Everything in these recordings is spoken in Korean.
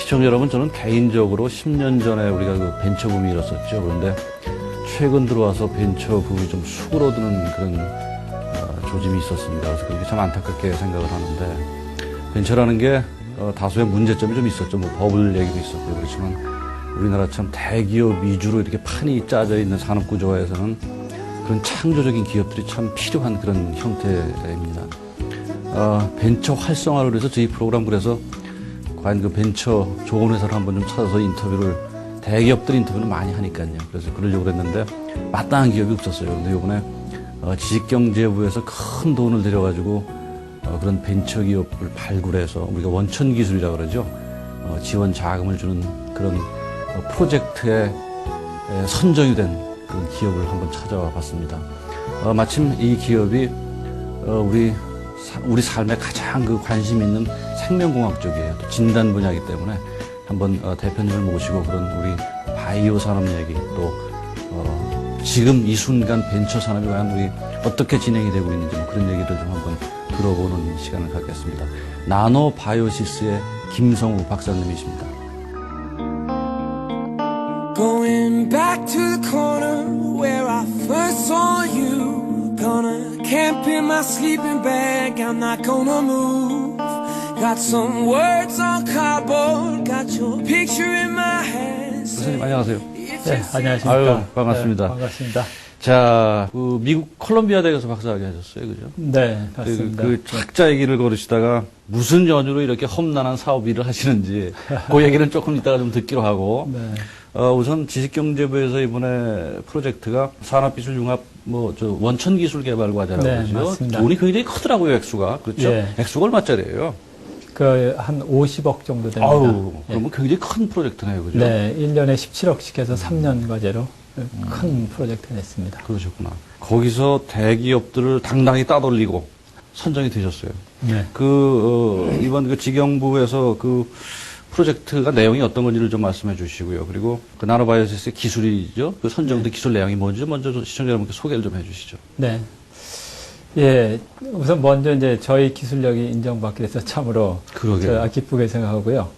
시청자 여러분, 저는 개인적으로 10년 전에 우리가 그 벤처 붐이 일었었죠. 그런데 최근 들어와서 벤처 붐이 좀 수그러드는 그런 조짐이 있었습니다. 그래서 그게 참 안타깝게 생각을 하는데, 벤처라는 게 다소의 문제점이 좀 있었죠. 뭐 버블 얘기도 있었고요. 그렇지만 우리나라처럼 대기업 위주로 이렇게 판이 짜져 있는 산업 구조화에서는 그런 창조적인 기업들이 참 필요한 그런 형태입니다. 벤처 활성화를 위해서 저희 프로그램, 그래서 과연 그 벤처 좋은 회사를 한번 좀 찾아서 대기업들 인터뷰를 많이 하니까요. 그래서 그러려고 했는데 마땅한 기업이 없었어요. 근데 이번에 지식경제부에서 큰 돈을 들여가지고 그런 벤처 기업을 발굴해서 우리가 원천 기술이라고 그러죠. 지원 자금을 주는 그런 프로젝트에 선정이 된 그런 기업을 한번 찾아와 봤습니다. 마침 이 기업이 우리 삶에 가장 그 관심 있는 생명공학 쪽이에요. 또 진단 분야이기 때문에 한번 대표님을 모시고 그런 우리 바이오 산업 얘기, 또 지금 이 순간 벤처 산업이 과연 우리 어떻게 진행이 되고 있는지 뭐 그런 얘기를 좀 한번 들어보는 시간을 갖겠습니다. 나노바이오시스의 김성우 박사님이십니다. Going back to the corner where I first saw you. Gonna camp in my sleeping bag, I'm not gonna move. Got some words on cardboard, got your picture in my hand. 선생님 안녕하세요. 네, 안녕하십니까. 아유, 반갑습니다. 네, 반갑습니다. 자, 미국 콜롬비아 대학에서 박사학위 하셨어요, 그죠? 네, 맞습니다. 그 학자 얘기를 걸으시다가 무슨 연유로 이렇게 험난한 사업 일을 하시는지 그 얘기는 조금 이따가 좀 듣기로 하고. 네. 우선 지식경제부에서 이번에 프로젝트가 산업기술융합 원천기술개발과제라고 네, 그러죠. 맞습니다. 돈이 굉장히 크더라고요, 액수가. 그렇죠? 예. 액수가 얼마짜리예요? 한 50억 정도 됩니다. 아우, 예. 그러면 굉장히 큰 프로젝트네요, 그죠? 네, 1년에 17억씩 해서 3년 과제로 큰 프로젝트가 됐습니다. 그러셨구나. 거기서 대기업들을 당당히 따돌리고 선정이 되셨어요. 네. 이번 그 지경부에서 그 프로젝트가 내용이 어떤 건지를 좀 말씀해 주시고요. 그리고 그 나노바이오시스의 기술이죠. 그 선정된 기술 내용이 뭔지 먼저 시청자 여러분께 소개를 좀 해 주시죠. 네. 예, 우선 먼저 이제 저희 기술력이 인정받게 돼서 참으로 그러게요. 기쁘게 생각하고요.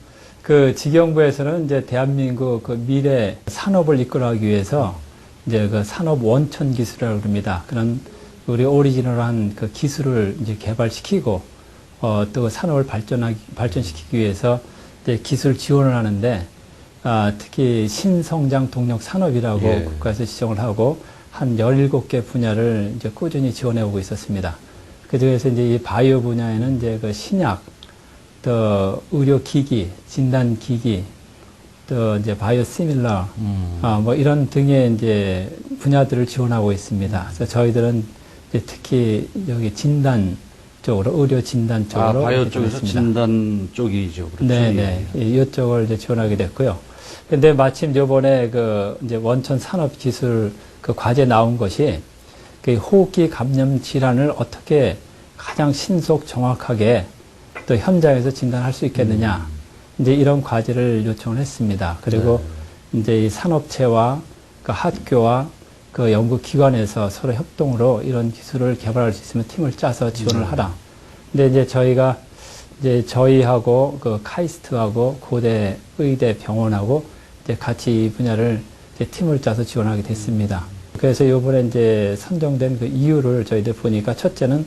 그 지경부에서는 이제 대한민국 그 미래 산업을 이끌어가기 위해서 이제 그 산업 원천 기술이라고 합니다. 그런 우리 오리지널한 그 기술을 이제 개발시키고 또 그 산업을 발전시키기 위해서 이제 기술 지원을 하는데 특히 신성장 동력 산업이라고 예. 국가에서 지정을 하고 한 17개 분야를 이제 꾸준히 지원해 오고 있었습니다. 그 중에서 이제 이 바이오 분야에는 이제 그 신약, 또 의료기기, 진단기기, 또 이제 바이오 시밀러, 뭐 이런 등의 이제 분야들을 지원하고 있습니다. 그래서 저희들은 이제 특히 여기 진단 쪽으로, 의료 진단 쪽으로. 바이오 쪽에서 진단 쪽이죠. 그렇죠. 네네. 이쪽을 이제 지원하게 됐고요. 근데 마침 요번에 이제 원천 산업 기술 그 과제 나온 것이 그 호흡기 감염 질환을 어떻게 가장 신속 정확하게 또 현장에서 진단할 수 있겠느냐. 이제 이런 과제를 요청을 했습니다. 그리고 이제 이 산업체와 그 학교와 그 연구기관에서 서로 협동으로 이런 기술을 개발할 수 있으면 팀을 짜서 지원을 하라. 근데 이제 저희가 이제 저희하고 그 카이스트하고 고대 의대 병원하고 이제 같이 이 분야를 이제 팀을 짜서 지원하게 됐습니다. 그래서 이번에 이제 선정된 그 이유를 저희들 보니까 첫째는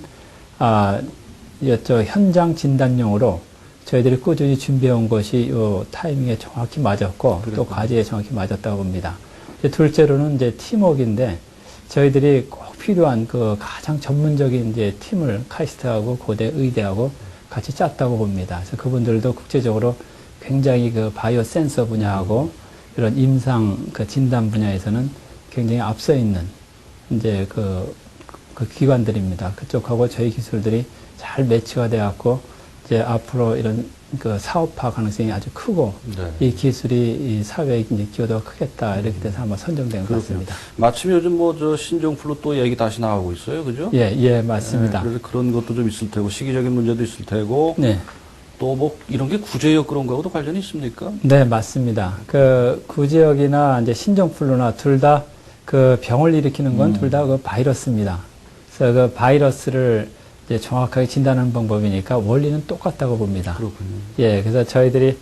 현장 진단용으로 저희들이 꾸준히 준비해온 것이 요 타이밍에 정확히 맞았고 또 과제에 정확히 맞았다고 봅니다. 둘째로는 이제 팀워크인데 저희들이 꼭 필요한 그 가장 전문적인 이제 팀을 카이스트하고 고대 의대하고 같이 짰다고 봅니다. 그래서 그분들도 국제적으로 굉장히 그 바이오 센서 분야하고 이런 임상 그 진단 분야에서는 굉장히 앞서 있는 이제 그 기관들입니다. 그쪽하고 저희 기술들이 잘 매치가 되었고 이제 앞으로 이런 그 사업화 가능성이 아주 크고 네. 이 기술이 이 사회에 이제 기여도가 크겠다 이렇게 돼서 한번 선정된 것 같습니다. 마침 요즘 뭐 신종플루 또 얘기 다시 나오고 있어요, 그죠? 예, 맞습니다. 네, 그래서 그런 것도 좀 있을 테고 시기적인 문제도 있을 테고. 네. 또 뭐 이런 게 구제역 그런 거하고도 관련이 있습니까? 네, 맞습니다. 그 구제역이나 이제 신종플루나 둘 다 그 병을 일으키는 건 둘 다 그 바이러스입니다. 그래서 그 바이러스를 이제 정확하게 진단하는 방법이니까 원리는 똑같다고 봅니다. 그렇군요. 예, 그래서 저희들이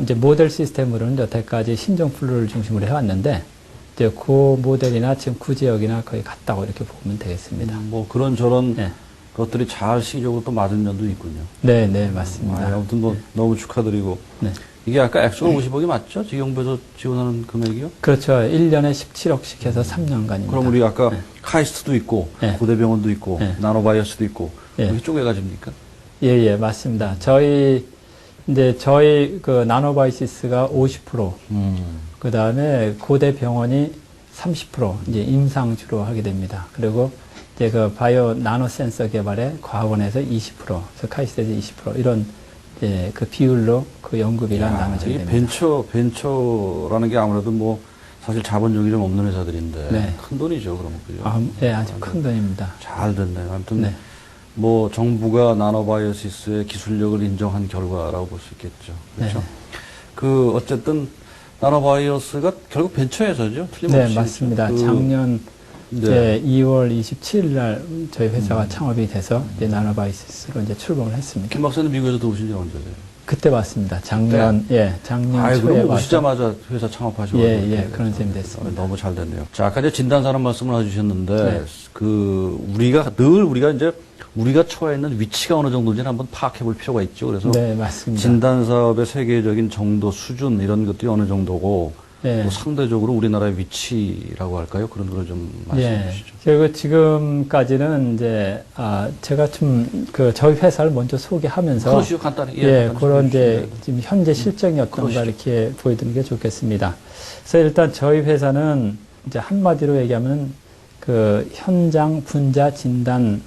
이제 모델 시스템으로는 여태까지 신종플루를 중심으로 해왔는데, 이제 그 모델이나 지금 그 지역이나 거의 같다고 이렇게 보면 되겠습니다. 뭐 그런 저런 네. 것들이 잘 시기적으로 또 맞은 면도 있군요. 네, 네, 맞습니다. 아무튼 뭐 너무 축하드리고. 네. 이게 아까 액수가 50억이 맞죠? 지경부에서 지원하는 금액이요? 그렇죠. 1년에 17억씩 해서 3년간입니다. 그럼 우리 아까 카이스트도 있고, 네. 고대병원도 있고, 네. 나노바이오스도 있고, 네. 이렇게 쪼개가집니까? 예, 예, 맞습니다. 저희 그 나노바이시스가 50%, 그 다음에 고대 병원이 30% 이제 임상주로 하게 됩니다. 그리고 이제 그 바이오 나노 센서 개발에 과학원에서 20%, 그래서 카이스트에서 20% 이런 예, 그 비율로 그 연구비가 나눠져야 이 됩니다. 벤처라는 게 아무래도 뭐 사실 자본력이 좀 없는 회사들인데 네. 큰 돈이죠, 그러면 그죠? 예, 아주 큰 돈입니다. 잘 됐네요. 아무튼 네. 뭐 정부가 나노바이오시스의 기술력을 인정한 결과라고 볼 수 있겠죠. 그렇죠? 네. 그 어쨌든 나노바이오스가 결국 벤처에서죠. 틀림없이. 네, 맞습니다. 그 작년 네. 이제 2월 27일 날 저희 회사가 창업이 돼서 이제 나노바이시스로 이제 출범을 했습니다. 김 박사님 미국에서 들어오신 지 언제세요? 그때 왔습니다. 작년 아이, 초에 그럼 와서. 오시자마자 회사 창업하시고. 예, 그런 셈이 됐습니다. 너무 잘 됐네요. 자, 아까 이제 진단사람 말씀을 해주셨는데, 네. 우리가 이제 우리가 처해 있는 위치가 어느 정도인지 한번 파악해 볼 필요가 있죠. 그래서 네, 맞습니다. 진단사업의 세계적인 정도, 수준 이런 것들이 어느 정도고, 네. 또 상대적으로 우리나라의 위치라고 할까요? 그런 걸 좀 말씀해 예. 주시죠. 그리고 지금까지는 이제, 제가 저희 회사를 먼저 소개하면서. 그러시죠, 간단히. 예, 간단히 그런 이제 소개해 지금 현재 실정이 어떤가 그러시죠. 이렇게 보여드리는 게 좋겠습니다. 그래서 일단 저희 회사는 이제 한마디로 얘기하면 그 현장 분자 진단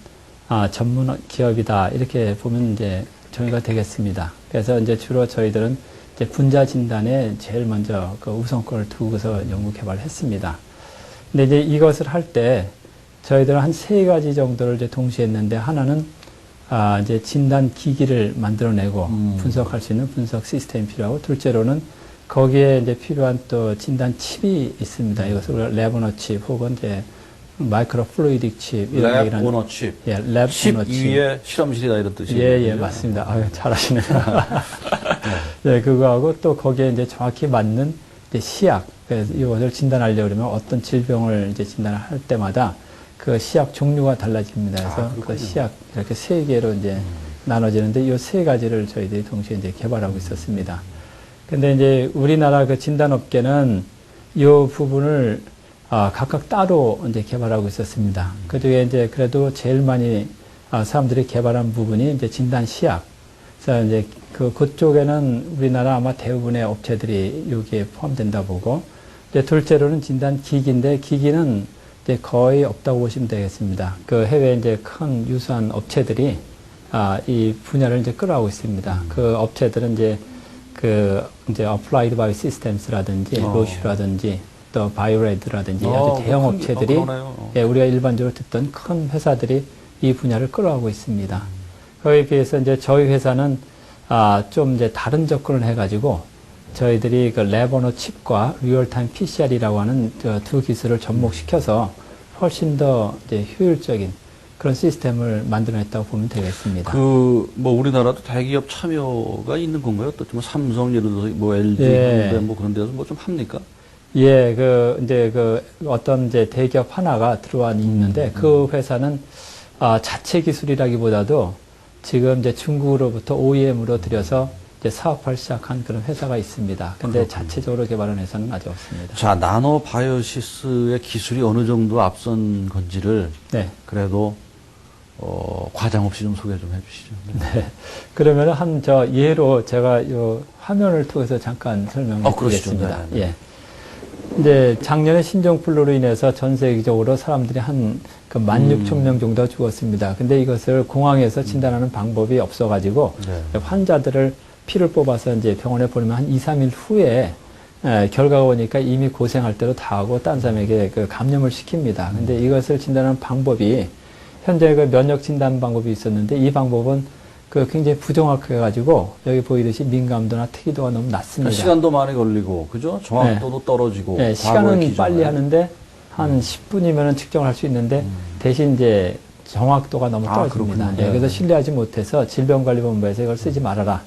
전문 기업이다. 이렇게 보면 이제 저희가 되겠습니다. 그래서 이제 주로 저희들은 이제 분자 진단에 제일 먼저 그 우선권을 두고서 연구 개발을 했습니다. 근데 이제 이것을 할 때 저희들은 한 세 가지 정도를 이제 동시에 했는데 하나는 이제 진단 기기를 만들어내고 분석할 수 있는 분석 시스템이 필요하고 둘째로는 거기에 이제 필요한 또 진단 칩이 있습니다. 이것을 우리가 랩 오너 칩 혹은 이제 마이크로 플루이딕 칩 이런 랩 얘기를 오너 칩. 예, 랩 칩 오너 칩. 위에 실험실이다 이런 뜻이에요. 예, 맞습니다. 아유, 잘하시네요. 네, 그거하고 또 거기에 이제 정확히 맞는 이제 시약, 그래서 이것을 진단하려고 그러면 어떤 질병을 이제 진단을 할 때마다 그 시약 종류가 달라집니다. 그래서 그 시약 이렇게 세 개로 이제 나눠지는데 이 세 가지를 저희들이 동시에 이제 개발하고 있었습니다. 근데 이제 우리나라 그 진단업계는 이 부분을 각각 따로 이제 개발하고 있었습니다. 그 중에 이제 그래도 제일 많이 사람들이 개발한 부분이 이제 진단 시약. 그래서 이제 그쪽에는 우리나라 아마 대부분의 업체들이 여기에 포함된다 보고, 이제 둘째로는 진단 기기인데 기기는 이제 거의 없다고 보시면 되겠습니다. 그 해외 이제 큰 유수한 업체들이 이 분야를 이제 끌어가고 있습니다. 그 업체들은 이제 이제 Applied Biosystems라든지 로슈라든지 또 바이오레드라든지 아주 대형 업체들이 예, 우리가 일반적으로 듣던 큰 회사들이 이 분야를 끌어가고 있습니다. 거기에 비해서 이제 저희 회사는 좀 이제 다른 접근을 해가지고 저희들이 그 랩 오너 칩과 리얼타임 PCR이라고 하는 두 기술을 접목시켜서 훨씬 더 이제 효율적인 그런 시스템을 만들어냈다고 보면 되겠습니다. 뭐 우리나라도 대기업 참여가 있는 건가요? 또 뭐 삼성 예를 들어서 뭐 LG 예. 현대 뭐 그런 데서 뭐 좀 합니까? 예, 이제 어떤 이제 대기업 하나가 들어와 있는데 그 회사는 자체 기술이라기보다도 지금 이제 중국으로부터 OEM으로 들여서 이제 사업을 시작한 그런 회사가 있습니다. 근데 자체적으로 개발한 회사는 아직 없습니다. 자, 나노 바이오시스의 기술이 어느 정도 앞선 건지를 네. 그래도 과장 없이 좀 소개 좀 해주시죠. 네. 그러면 예로 제가 요 화면을 통해서 잠깐 설명해 그러시죠. 드리겠습니다. 네. 예. 이제 작년에 신종플루로 인해서 전 세계적으로 사람들이 한 16,000명 정도가 죽었습니다. 근데 이것을 공항에서 진단하는 방법이 없어가지고 네. 환자들을 피를 뽑아서 이제 병원에 보내면 한 2, 3일 후에 결과가 오니까 이미 고생할 대로 다 하고 딴 사람에게 그 감염을 시킵니다. 근데 이것을 진단하는 방법이 현재 그 면역 진단 방법이 있었는데 이 방법은 굉장히 부정확해가지고 여기 보이듯이 민감도나 특이도가 너무 낮습니다. 시간도 많이 걸리고, 그죠? 정확도도 떨어지고. 네, 시간은 빨리 하는데 한 10분이면 측정을 할 수 있는데 대신 이제 정확도가 너무 아, 떨어집니다. 그렇군요. 예, 그래서 네. 신뢰하지 못해서 질병관리본부에서 이걸 쓰지 말아라.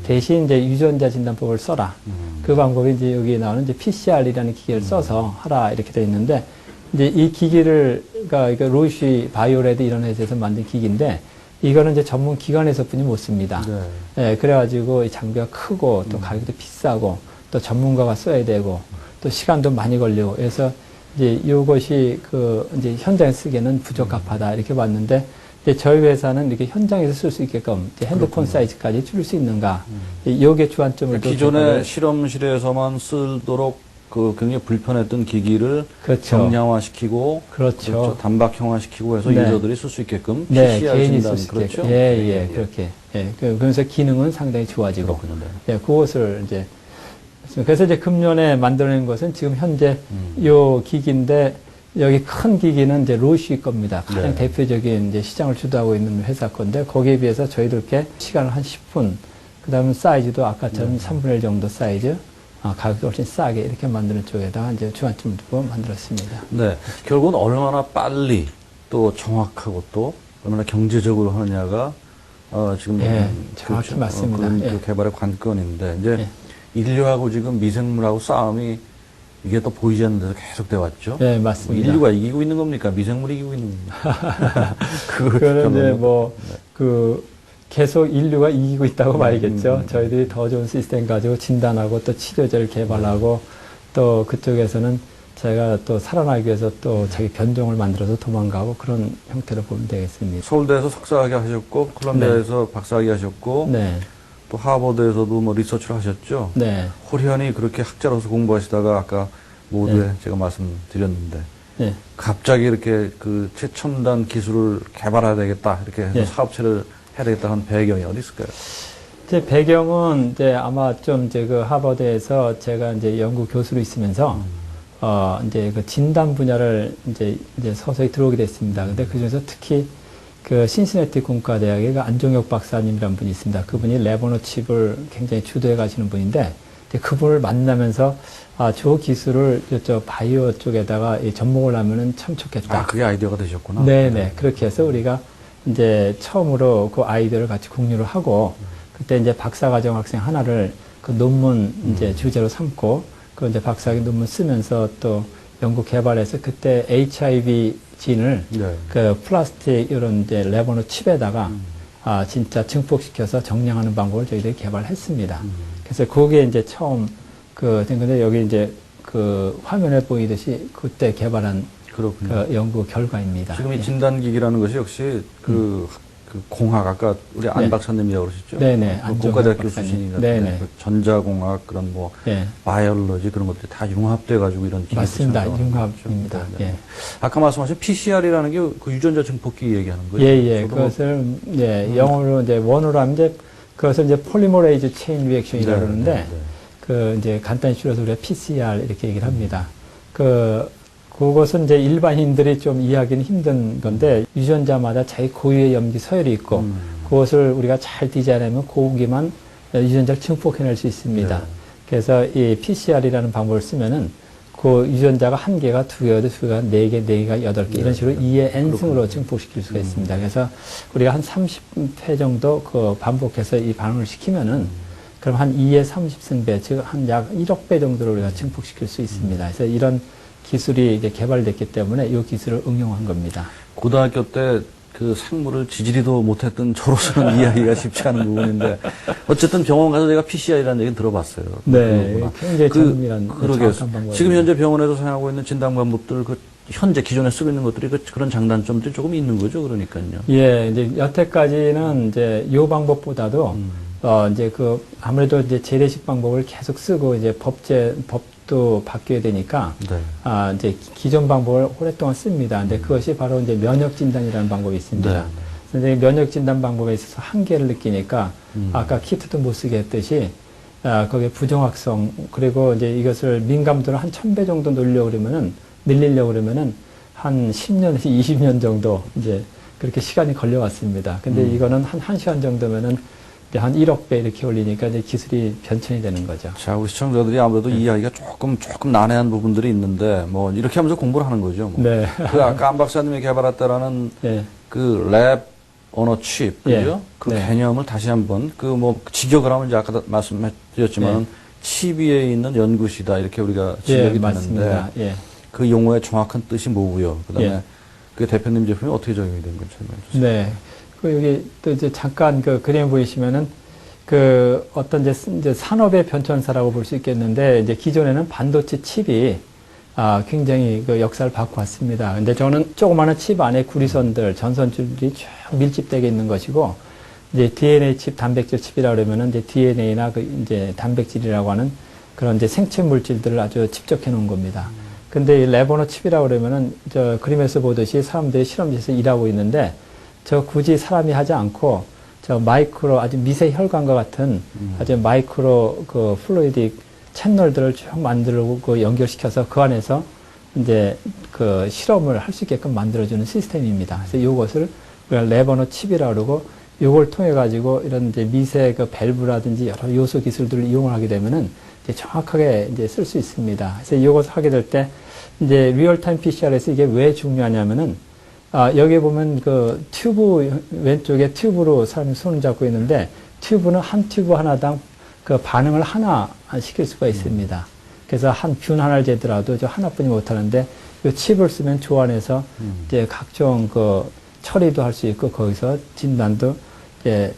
대신 이제 유전자 진단법을 써라. 그 방법이 이제 여기 나오는 이제 PCR이라는 기계를 써서 하라 이렇게 되어 있는데 이제 이 기기를 그러니까 로이시 바이오레드 이런 회사에서 만든 기기인데 이거는 이제 전문 기관에서뿐이 못 씁니다. 네. 예, 그래가지고 이 장비가 크고 또 가격도 비싸고 또 전문가가 써야 되고 또 시간도 많이 걸리고 그래서 이제 이것이 그 이제 현장에 쓰기에는 부적합하다 이렇게 봤는데 이제 저희 회사는 이렇게 현장에서 쓸 수 있게끔 이제 핸드폰 사이즈까지 줄일 수 있는가 이게 주안점을 또 기존의 실험실에서만 쓰도록 그 굉장히 불편했던 기기를 그렇죠. 정량화시키고 그렇죠. 단박형화시키고 해서 네. 유저들이 쓸 수 있게끔 네, PCR 개인이 진단, 쓸 수 그렇죠? 있게끔. 예, 그렇게. 예, 그러면서 기능은 상당히 좋아지고. 그렇군요. 네. 예, 그것을 이제. 그래서 이제 금년에 만들어낸 것은 지금 현재 요 기기인데 여기 큰 기기는 이제 로시 겁니다. 가장 네. 대표적인 이제 시장을 주도하고 있는 회사 건데 거기에 비해서 저희들께 시간을 한 10분, 그 다음에 사이즈도 아까처럼 3분의 1 정도 사이즈, 가격도 훨씬 싸게 이렇게 만드는 쪽에다가 이제 주안점을 두고 만들었습니다. 네. 결국은 얼마나 빨리 또 정확하고 또 얼마나 경제적으로 하느냐가 지금 예, 정확히 맞습니다. 그런 예. 그 개발의 관건인데 이제 예. 인류하고 지금 미생물하고 싸움이 이게 또 보이지 않는 데서 계속 돼 왔죠. 네, 뭐 맞습니다. 인류가 이기고 있는 겁니까? 미생물이 이기고 있는 겁니까? 그거는 이제 결론은. 뭐, 계속 인류가 이기고 있다고 봐야겠죠. 저희들이 더 좋은 시스템 가지고 진단하고 또 치료제를 개발하고 또 그쪽에서는 제가 또 살아나기 위해서 또 자기 변종을 만들어서 도망가고 그런 형태로 보면 되겠습니다. 서울대에서 석사학위 하셨고 콜롬비아에서 박사학위 하셨고 네. 또 하버드에서도 뭐 리서치를 하셨죠. 네. 호련히 그렇게 학자로서 공부하시다가 아까 모두에 제가 말씀드렸는데 네. 갑자기 이렇게 그 최첨단 기술을 개발해야 되겠다 이렇게 해서 네. 사업체를 해야 되겠다 하는 배경이 어디 있을까요? 제 배경은 이제 아마 좀 이제 그 하버드에서 제가 이제 연구 교수로 있으면서 이제 그 진단 분야를 이제 서서히 들어오게 됐습니다. 근데 그 중에서 특히 그 신시내티 공과대학의 그 안종혁 박사님이라는 분이 있습니다. 그분이 레버노 칩을 굉장히 주도해 가시는 분인데 이제 그분을 만나면서 저 기술을 이쪽 바이오 쪽에다가 접목을 하면은 참 좋겠다. 그게 아이디어가 되셨구나. 네네. 그렇게 해서 우리가 이제 처음으로 그 아이디어를 같이 공유를 하고 그때 이제 박사과정 학생 하나를 그 논문 이제 주제로 삼고 그 이제 박사학위 논문 쓰면서 또 연구 개발해서 그때 HIV 진을 네. 그 플라스틱 이런 이제 레버노 칩에다가 진짜 증폭시켜서 정량하는 방법을 저희들이 개발했습니다. 그래서 그게 이제 처음 근데 여기 이제 그 화면에 보이듯이 그때 개발한 그렇군요. 그 연구 결과입니다. 지금 이 진단기기라는 것이 역시 그 공학 아까 우리 안 네. 박사님이라고 그러셨죠? 네네. 그 안종혁 공과대학교 박사님. 출신인 것 같은데 네네. 그 전자공학 그런 뭐 예. 바이올로지 그런 것들이 다 융합돼 가지고 이런 기기를 맞습니다. 생성하는 융합입니다. 거죠. 네. 예. 아까 말씀하신 PCR이라는 게 그 유전자 증폭기 얘기하는 거죠? 예. 저도 뭐 그것을 영어로 이제 원어로 하면 이제 그것을 이제 폴리머레이즈 체인 리액션이라고 네, 그러는데 네, 네. 그 이제 간단히 줄여서 우리가 PCR 이렇게 얘기를 합니다. 그것은 이제 일반인들이 좀 이해하기는 힘든 건데 유전자마다 자기 고유의 염기 서열이 있고 그것을 우리가 잘 디자인하면 고기만 유전자를 증폭해낼 수 있습니다. 네. 그래서 이 PCR이라는 방법을 쓰면은 그 유전자가 한 개가 두 개가 두 개가 네 개, 네 개가 여덟 개 이런 식으로 2의 n승으로 증폭시킬 수가 있습니다. 그래서 우리가 한 30회 정도 그 반복해서 이 반응을 시키면은 그럼 한 2의 30승배, 즉 한 약 1억 배 정도를 우리가 증폭시킬 수 있습니다. 그래서 이런 기술이 이제 개발됐기 때문에 이 기술을 응용한 겁니다. 고등학교 때 그 생물을 지지리도 못했던 저로서는 이해하기가 쉽지 않은 부분인데 어쨌든 병원 가서 제가 PCR이라는 얘기는 들어봤어요. 네, 그거구나. 굉장히 정밀한 그러게요. 정확한 방법입니다. 지금 현재 병원에서 사용하고 있는 진단 방법들 현재 기존에 쓰고 있는 것들이 그런 장단점들이 조금 있는 거죠, 그러니까요. 예, 이제 여태까지는 이제 요 방법보다도 이제 아무래도 이제 재래식 방법을 계속 쓰고 이제 법도 바뀌어야 되니까 네. 이제 기존 방법을 오랫동안 씁니다. 근데 그것이 바로 이제 면역 진단이라는 방법이 있습니다. 네. 근데 면역 진단 방법에 있어서 한계를 느끼니까 아까 키트도 못 쓰게 했듯이 거기에 부정확성 그리고 이제 이것을 민감도를 한 1000배 정도 늘리려고 그러면은 한 10년에서 20년 정도 이제 그렇게 시간이 걸려왔습니다. 근데 이거는 한 1시간 정도면은 이제 한 1억 배 이렇게 올리니까 이제 기술이 변천이 되는 거죠. 자, 우리 시청자들이 아무래도 이해하기가 조금 난해한 부분들이 있는데 뭐 이렇게 하면서 공부를 하는 거죠. 뭐. 네. 그 아까 안 박사님이 개발했다라는 네. 그 랩 오너 칩, 예. 그죠? 그 네. 개념을 다시 한번 그 뭐 직역을 하면 이제 아까 말씀드렸지만 네. 칩 위에 있는 연구시다 이렇게 우리가 예, 직역이 맞습니다. 되는데 예. 그 용어의 정확한 뜻이 뭐고요? 그다음에 예. 그 대표님 제품이 어떻게 적용이 된 건지 설명해 주세요. 네. 그 여기 또 이제 잠깐 그 그림 보이시면은 그 어떤 이제 산업의 변천사라고 볼 수 있겠는데 이제 기존에는 반도체 칩이 굉장히 그 역사를 바꿔왔습니다. 근데 저는 조그마한 칩 안에 구리선들, 전선줄이 쭉 밀집되게 있는 것이고 이제 DNA 칩, 단백질 칩이라 그러면은 이제 DNA나 그 이제 단백질이라고 하는 그런 이제 생체 물질들을 아주 집적해 놓은 겁니다. 근데 이 레버너 칩이라고 그러면은 저 그림에서 보듯이 사람들이 실험실에서 일하고 있는데 저 굳이 사람이 하지 않고 저 마이크로 아주 미세 혈관과 같은 아주 마이크로 그 플루이딕 채널들을 쭉 만들고 그 연결시켜서 그 안에서 이제 그 실험을 할 수 있게끔 만들어주는 시스템입니다. 그래서 이것을 우리가 레버너 칩이라고 그러고 이걸 통해 가지고 이런 이제 미세 그 밸브라든지 여러 요소 기술들을 이용을 하게 되면은 이제 정확하게 이제 쓸 수 있습니다. 그래서 이것을 하게 될 때 이제 리얼타임 PCR에서 이게 왜 중요하냐면은 여기 보면 그 튜브 왼쪽에 튜브로 사람이 손을 잡고 있는데 튜브는 한 튜브 하나당 그 반응을 하나 시킬 수가 있습니다. 그래서 한 균 하나를 재더라도 저 하나뿐이 못하는데 이 칩을 쓰면 조안해서 이제 각종 그 처리도 할 수 있고 거기서 진단도 이제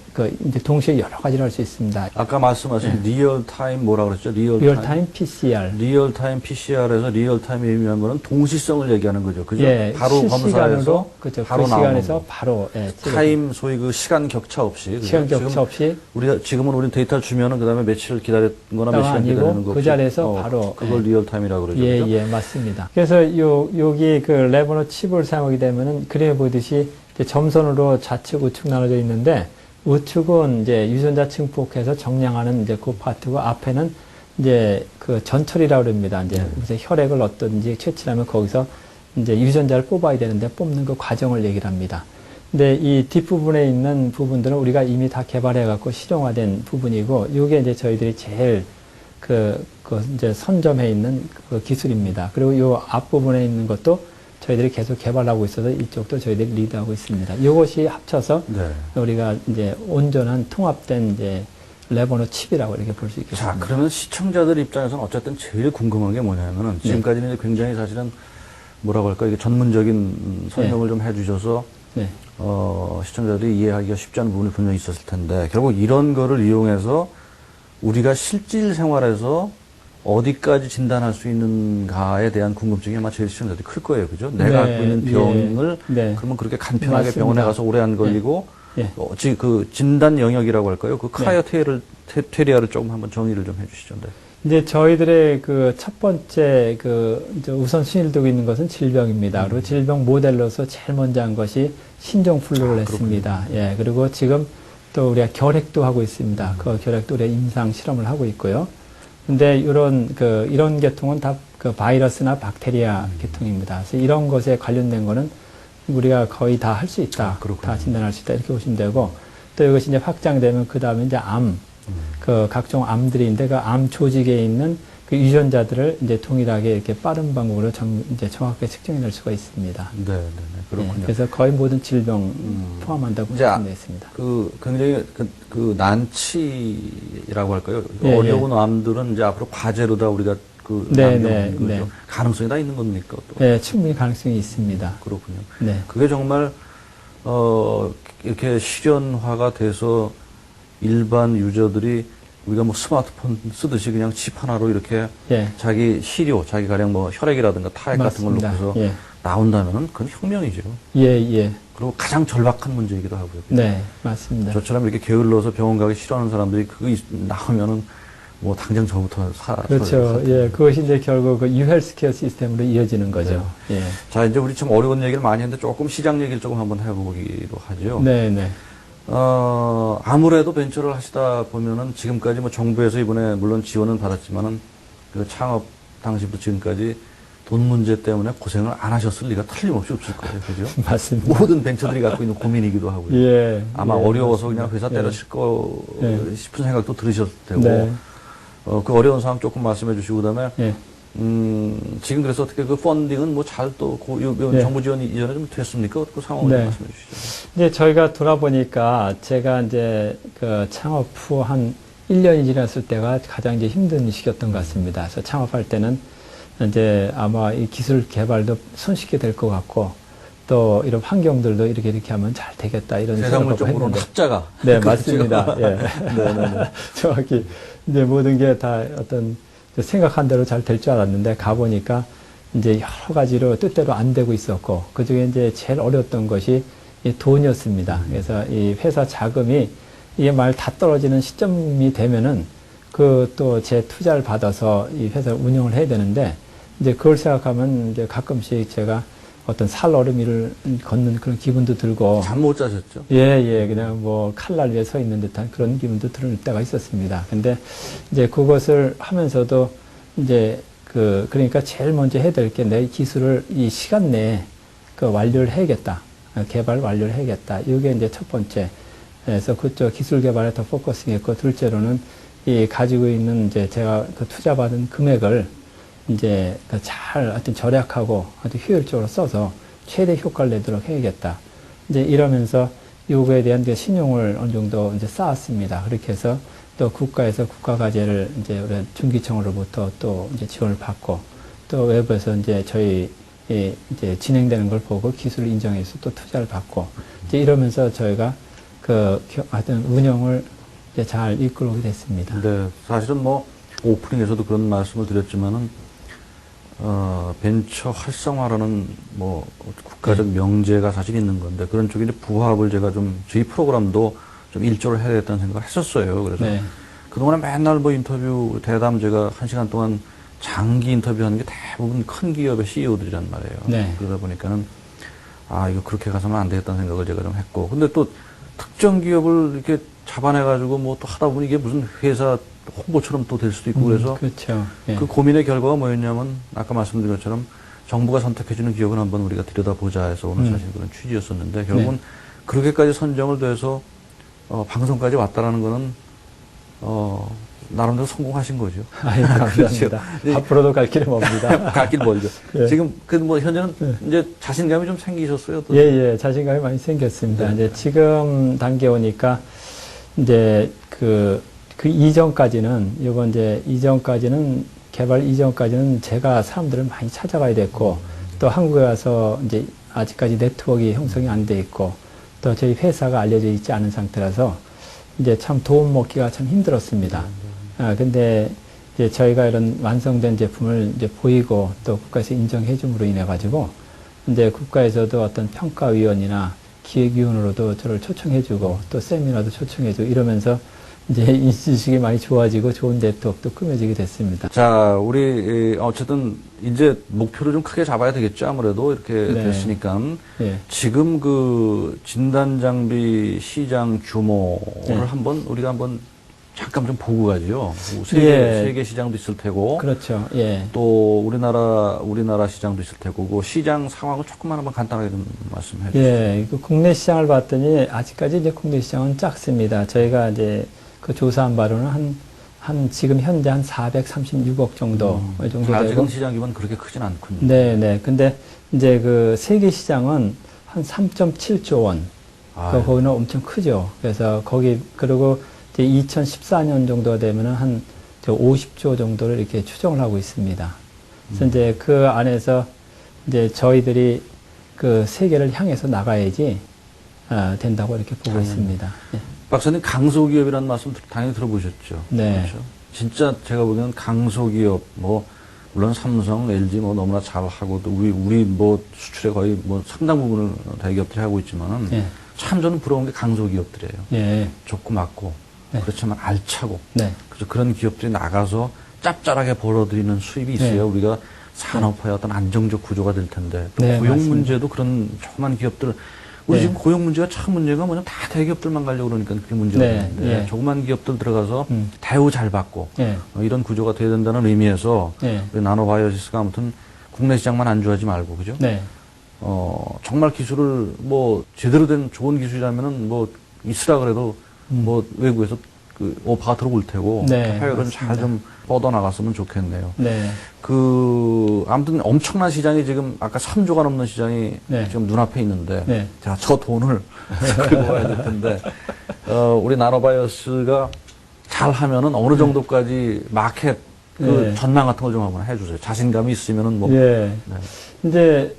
동시에 여러 가지를 할 수 있습니다. 아까 말씀하신 리얼타임 뭐라 그랬죠? 리얼타임 PCR. 리얼타임 PCR에서 리얼타임이 의미하는 거는 동시성을 얘기하는 거죠. 그죠? 예, 바로 검사해서 실시간으로 그렇죠. 바로 그 나오는 시간에서 거. 바로 타임 소위 그 시간 격차 없이. 그죠? 시간 격차 없이 지금은 우리 데이터를 주면은 그다음에 며칠 기다렸거나 몇 시간 아니고 기다리는 거 그 자리에서 바로 그걸 리얼타임이라고 그러죠. 예, 그죠? 예, 맞습니다. 그래서 여기 그 레버너 칩을 사용하게 되면은 그림에 보듯이 이제 점선으로 좌측 우측 나눠져 있는데 우측은 이제 유전자 증폭해서 정량하는 이제 그 파트고 앞에는 이제 그 전처리라고 그럽니다. 이제 무슨 혈액을 어떤지 채취하면 거기서 이제 유전자를 뽑아야 되는데 뽑는 그 과정을 얘기를 합니다. 근데 이 뒷부분에 있는 부분들은 우리가 이미 다 개발해 갖고 실용화된 부분이고 이게 이제 저희들이 제일 그 이제 선점해 있는 그 기술입니다. 그리고 요 앞부분에 있는 것도 저희들이 계속 개발하고 있어서 이쪽도 저희들이 리드하고 있습니다. 이것이 합쳐서 네. 우리가 이제 온전한 통합된 이제 레버너 칩이라고 이렇게 볼 수 있겠습니다. 자, 그러면 시청자들 입장에서는 어쨌든 제일 궁금한 게 뭐냐면은 지금까지는 이제 굉장히 사실은 뭐라고 할까 이게 전문적인 설명을 좀 해주셔서 네. 시청자들이 이해하기가 쉽지 않은 부분이 분명히 있었을 텐데 결국 이런 거를 이용해서 우리가 실질 생활에서 어디까지 진단할 수 있는가에 대한 궁금증이 아마 제일 시청자들이 클 거예요. 그죠? 내가 네, 갖고 있는 병을 네. 그러면 그렇게 간편하게 맞습니다. 병원에 가서 오래 안 걸리고 예. 그 진단 영역이라고 할까요? 그 크라이오테리아를 조금 한번 정의를 좀 해주시죠. 네. 이제 저희들의 그 첫 번째 그 이제 우선 순위를 두고 있는 것은 질병입니다. 그리고 질병 모델로서 제일 먼저 한 것이 신종플루를 했습니다. 예. 그리고 지금 또 우리가 결핵도 하고 있습니다. 그 결핵도 우리가 임상 실험을 하고 있고요. 근데 이런 계통은 다 그 바이러스나 박테리아 계통입니다. 그래서 이런 것에 관련된 거는 우리가 거의 다 할 수 있다. 다 진단할 수 있다. 이렇게 보시면 되고 또 이것이 이제 확장되면 그 다음에 이제 그 각종 암들이 있는데 그 암 조직에 있는 그 유전자들을 이제 동일하게 이렇게 빠른 방법으로 이제 정확하게 측정해낼 수가 있습니다. 네. 그렇군요. 네, 그래서 거의 모든 질병 포함한다고 보시면 되겠습니다. 굉장히 그 난치라고 할까요? 예, 어려운 암들은 이제 앞으로 과제로 다 우리가 남겨놓는 거죠. 가능성이 다 있는 겁니까? 또? 네, 충분히 가능성이 있습니다. 그렇군요. 네. 그게 정말 이렇게 실현화가 돼서 일반 유저들이 우리가 뭐 스마트폰 쓰듯이 그냥 칩 하나로 이렇게 자기 시료, 자기 가령 뭐 혈액이라든가 타액 같은 걸 놓고서 나온다면은 그건 혁명이죠. 예. 그리고 가장 절박한 문제이기도 하고요. 네, 맞습니다. 저처럼 이렇게 게을러서 병원 가기 싫어하는 사람들이 그거 나오면은 뭐 당장 저부터 그렇죠. 예, 그것이 이제 결국 그 유헬스케어 시스템으로 이어지는 거죠. 예. 자, 이제 우리 좀 어려운 얘기를 많이 했는데 조금 시장 얘기를 조금 한번 해보기로 하죠. 네. 아무래도 벤처를 하시다 보면은 지금까지 뭐 정부에서 이번에 물론 지원은 받았지만은 그 창업 당시부터 지금까지 돈 문제 때문에 고생을 안 하셨을 리가 틀림없이 없을 거예요. 그죠? 맞습니다. 모든 벤처들이 갖고 있는 고민이기도 하고요. 예. 아마 어려워서 그냥 회사 때려칠 싶은 생각도 들으셨을 테고. 그 어려운 상황 조금 말씀해 주시고 그다음에 지금 그래서 어떻게 그 펀딩은 뭐 잘 또 네. 정부 지원이 이전에 좀 됐습니까? 그 상황을 네. 좀 말씀해 주시죠. 이제 저희가 돌아보니까 제가 이제 그 창업 후 한 1년이 지났을 때가 가장 이제 힘든 시기였던 것 같습니다. 그래서 창업할 때는 이제 아마 이 기술 개발도 손쉽게 될 것 같고 또 이런 환경들도 이렇게 하면 잘 되겠다 이런 생각을 세상물적으로는 했는데. 합자가. 네, 맞습니다. 예. 네네네. 정확히 이제 모든 게 다 어떤 생각한 대로 잘 될 줄 알았는데 가보니까 이제 여러 가지로 뜻대로 안 되고 있었고 그 중에 이제 제일 어려웠던 것이 이 돈이었습니다. 그래서 이 회사 자금이 이게 말 다 떨어지는 시점이 되면은 그 또 제 투자를 받아서 이 회사를 운영을 해야 되는데 이제 그걸 생각하면 이제 가끔씩 제가 어떤 살얼음이를 걷는 그런 기분도 들고 잠 못 자셨죠? 예, 그냥 뭐 칼날 위에 서 있는 듯한 그런 기분도 들 때가 있었습니다. 근데 이제 그것을 하면서도 이제 그러니까 제일 먼저 해야 될 게 내 기술을 이 시간 내에 그 완료를 해야겠다. 개발 완료를 해야겠다. 이게 이제 첫 번째. 그래서 그쪽 기술 개발에 더 포커싱 했고, 둘째로는 이 가지고 있는 이제 제가 그 투자받은 금액을 이제 잘 하여튼 절약하고 하여튼 효율적으로 써서 최대 효과를 내도록 해야겠다. 이제 이러면서 요거에 대한 이제 신용을 어느 정도 이제 쌓았습니다. 그렇게 해서 또 국가에서 국가과제를 이제 우리 중기청으로부터 또 이제 지원을 받고 또 외부에서 이제 저희 이제 진행되는 걸 보고 기술을 인정해서 또 투자를 받고 이제 이러면서 저희가 하여튼 운영을 이제 잘 이끌어오게 됐습니다. 네, 사실은 뭐 오프닝에서도 그런 말씀을 드렸지만은 벤처 활성화라는 뭐 국가적 명제가 사실 있는 건데 그런 쪽에 이제 부합을 제가 좀 저희 프로그램도 좀 일조를 해야 되겠다는 생각을 했었어요. 그래서 네. 그동안에 맨날 뭐 인터뷰 대담 제가 1시간 동안 장기 인터뷰하는 게 대부분 큰 기업의 CEO들이란 말이에요. 네. 그러다 보니까는 이거 그렇게 가서는 안 되겠다는 생각을 제가 좀 했고 근데 또 특정 기업을 이렇게 잡아내가지고 뭐 또 하다 보니 이게 무슨 회사 홍보처럼 또 될 수도 있고 그래서 그렇죠. 예. 그 고민의 결과가 뭐였냐면 아까 말씀드린 것처럼 정부가 선택해주는 기업은 한번 우리가 들여다보자 해서 오늘 사실 그런 취지였었는데 결국은 그렇게까지 선정을 돼서 방송까지 왔다라는 거는 나름대로 성공하신 거죠. 아유, 감사합니다. 그렇죠. 앞으로도 갈 길이 멉니다. 갈 길 멀죠. 예. 지금 뭐 현재는 이제 자신감이 좀 생기셨어요? 또? 예, 자신감이 많이 생겼습니다. 네. 이제 지금 단계 오니까 이제 그 이전까지는 이번 이제 이전까지는 개발 이전까지는 제가 사람들을 많이 찾아가야 됐고 또 한국에 와서 이제 아직까지 네트워크가 형성이 안 돼 있고 또 저희 회사가 알려져 있지 않은 상태라서 이제 참 도움 먹기가 참 힘들었습니다. 근데 이제 저희가 이런 완성된 제품을 이제 보이고 또 국가에서 인정해 줌으로 인해 가지고 이제 국가에서도 어떤 평가위원이나 기획위원으로도 저를 초청해주고 또 세미나도 초청해주고 이러면서 이제 인식이 많이 좋아지고 좋은 네트워크도 꾸며지게 됐습니다. 자, 우리 어쨌든 이제 목표를 좀 크게 잡아야 되겠죠. 아무래도 이렇게 네. 됐으니까 예. 지금 그 진단 장비 시장 규모를 네. 우리가 한번 잠깐 좀 보고 가죠. 예. 세계 시장도 있을 테고 그렇죠. 예. 또 우리나라 시장도 있을 테고 그 시장 상황을 조금만 한번 간단하게 좀 말씀해 주세요. 예. 그 국내 시장을 봤더니 아직까지 이제 국내 시장은 작습니다. 저희가 이제 그 조사한 바로는 지금 현재 한 436억 정도 정도 아직은 되고. 시장 규모는 그렇게 크진 않군요. 네. 근데 이제 그 세계 시장은 한 3.7조 원. 아유. 거기는 엄청 크죠. 그래서 그리고 이제 2014년 정도가 되면은 한 50조 정도를 이렇게 추정을 하고 있습니다. 그래서 이제 그 안에서 이제 저희들이 그 세계를 향해서 나가야지 된다고 이렇게 보고 있습니다. 예. 박사님 강소기업이라는 말씀 당연히 들어보셨죠? 네. 그렇죠? 진짜 제가 보기에는 강소기업 물론 삼성, LG 너무나 잘하고 또 우리 수출에 거의 상당 부분을 대기업들이 하고 있지만은 예. 참 저는 부러운 게 강소기업들이에요. 예. 조그맣고 네. 그렇지만 알차고 네. 그래서 그런 기업들이 나가서 짭짤하게 벌어들이는 수입이 있어야 네. 우리가 산업화의 어떤 안정적 구조가 될 텐데 또 네, 고용 맞습니다. 문제도 그런 조그만 기업들 우리 네. 지금 고용 문제가 참 문제가 뭐냐면 다 대기업들만 가려고 그러니까 그게 문제가 네, 되는데 예. 조그만 기업들 들어가서 대우 잘 받고 예. 이런 구조가 돼야 된다는 의미에서 예. 우리 나노바이오시스가 아무튼 국내 시장만 안주하지 말고 그죠? 네. 정말 기술을 제대로 된 좋은 기술이라면은 있으라 그래도 외국에서 오파가 들어올 테고 네, 해외로 잘 좀 뻗어나갔으면 좋겠네요. 네. 아무튼 엄청난 시장이 지금 아까 3조가 넘는 시장이 네. 지금 눈앞에 있는데 네. 자, 저 돈을 끌고 와야 될 텐데 우리 나노바이오스가 잘 하면은 어느 정도까지 마켓 네. 전망 같은 거 좀 한번 해주세요. 자신감이 있으면은 뭐. 예. 네. 이제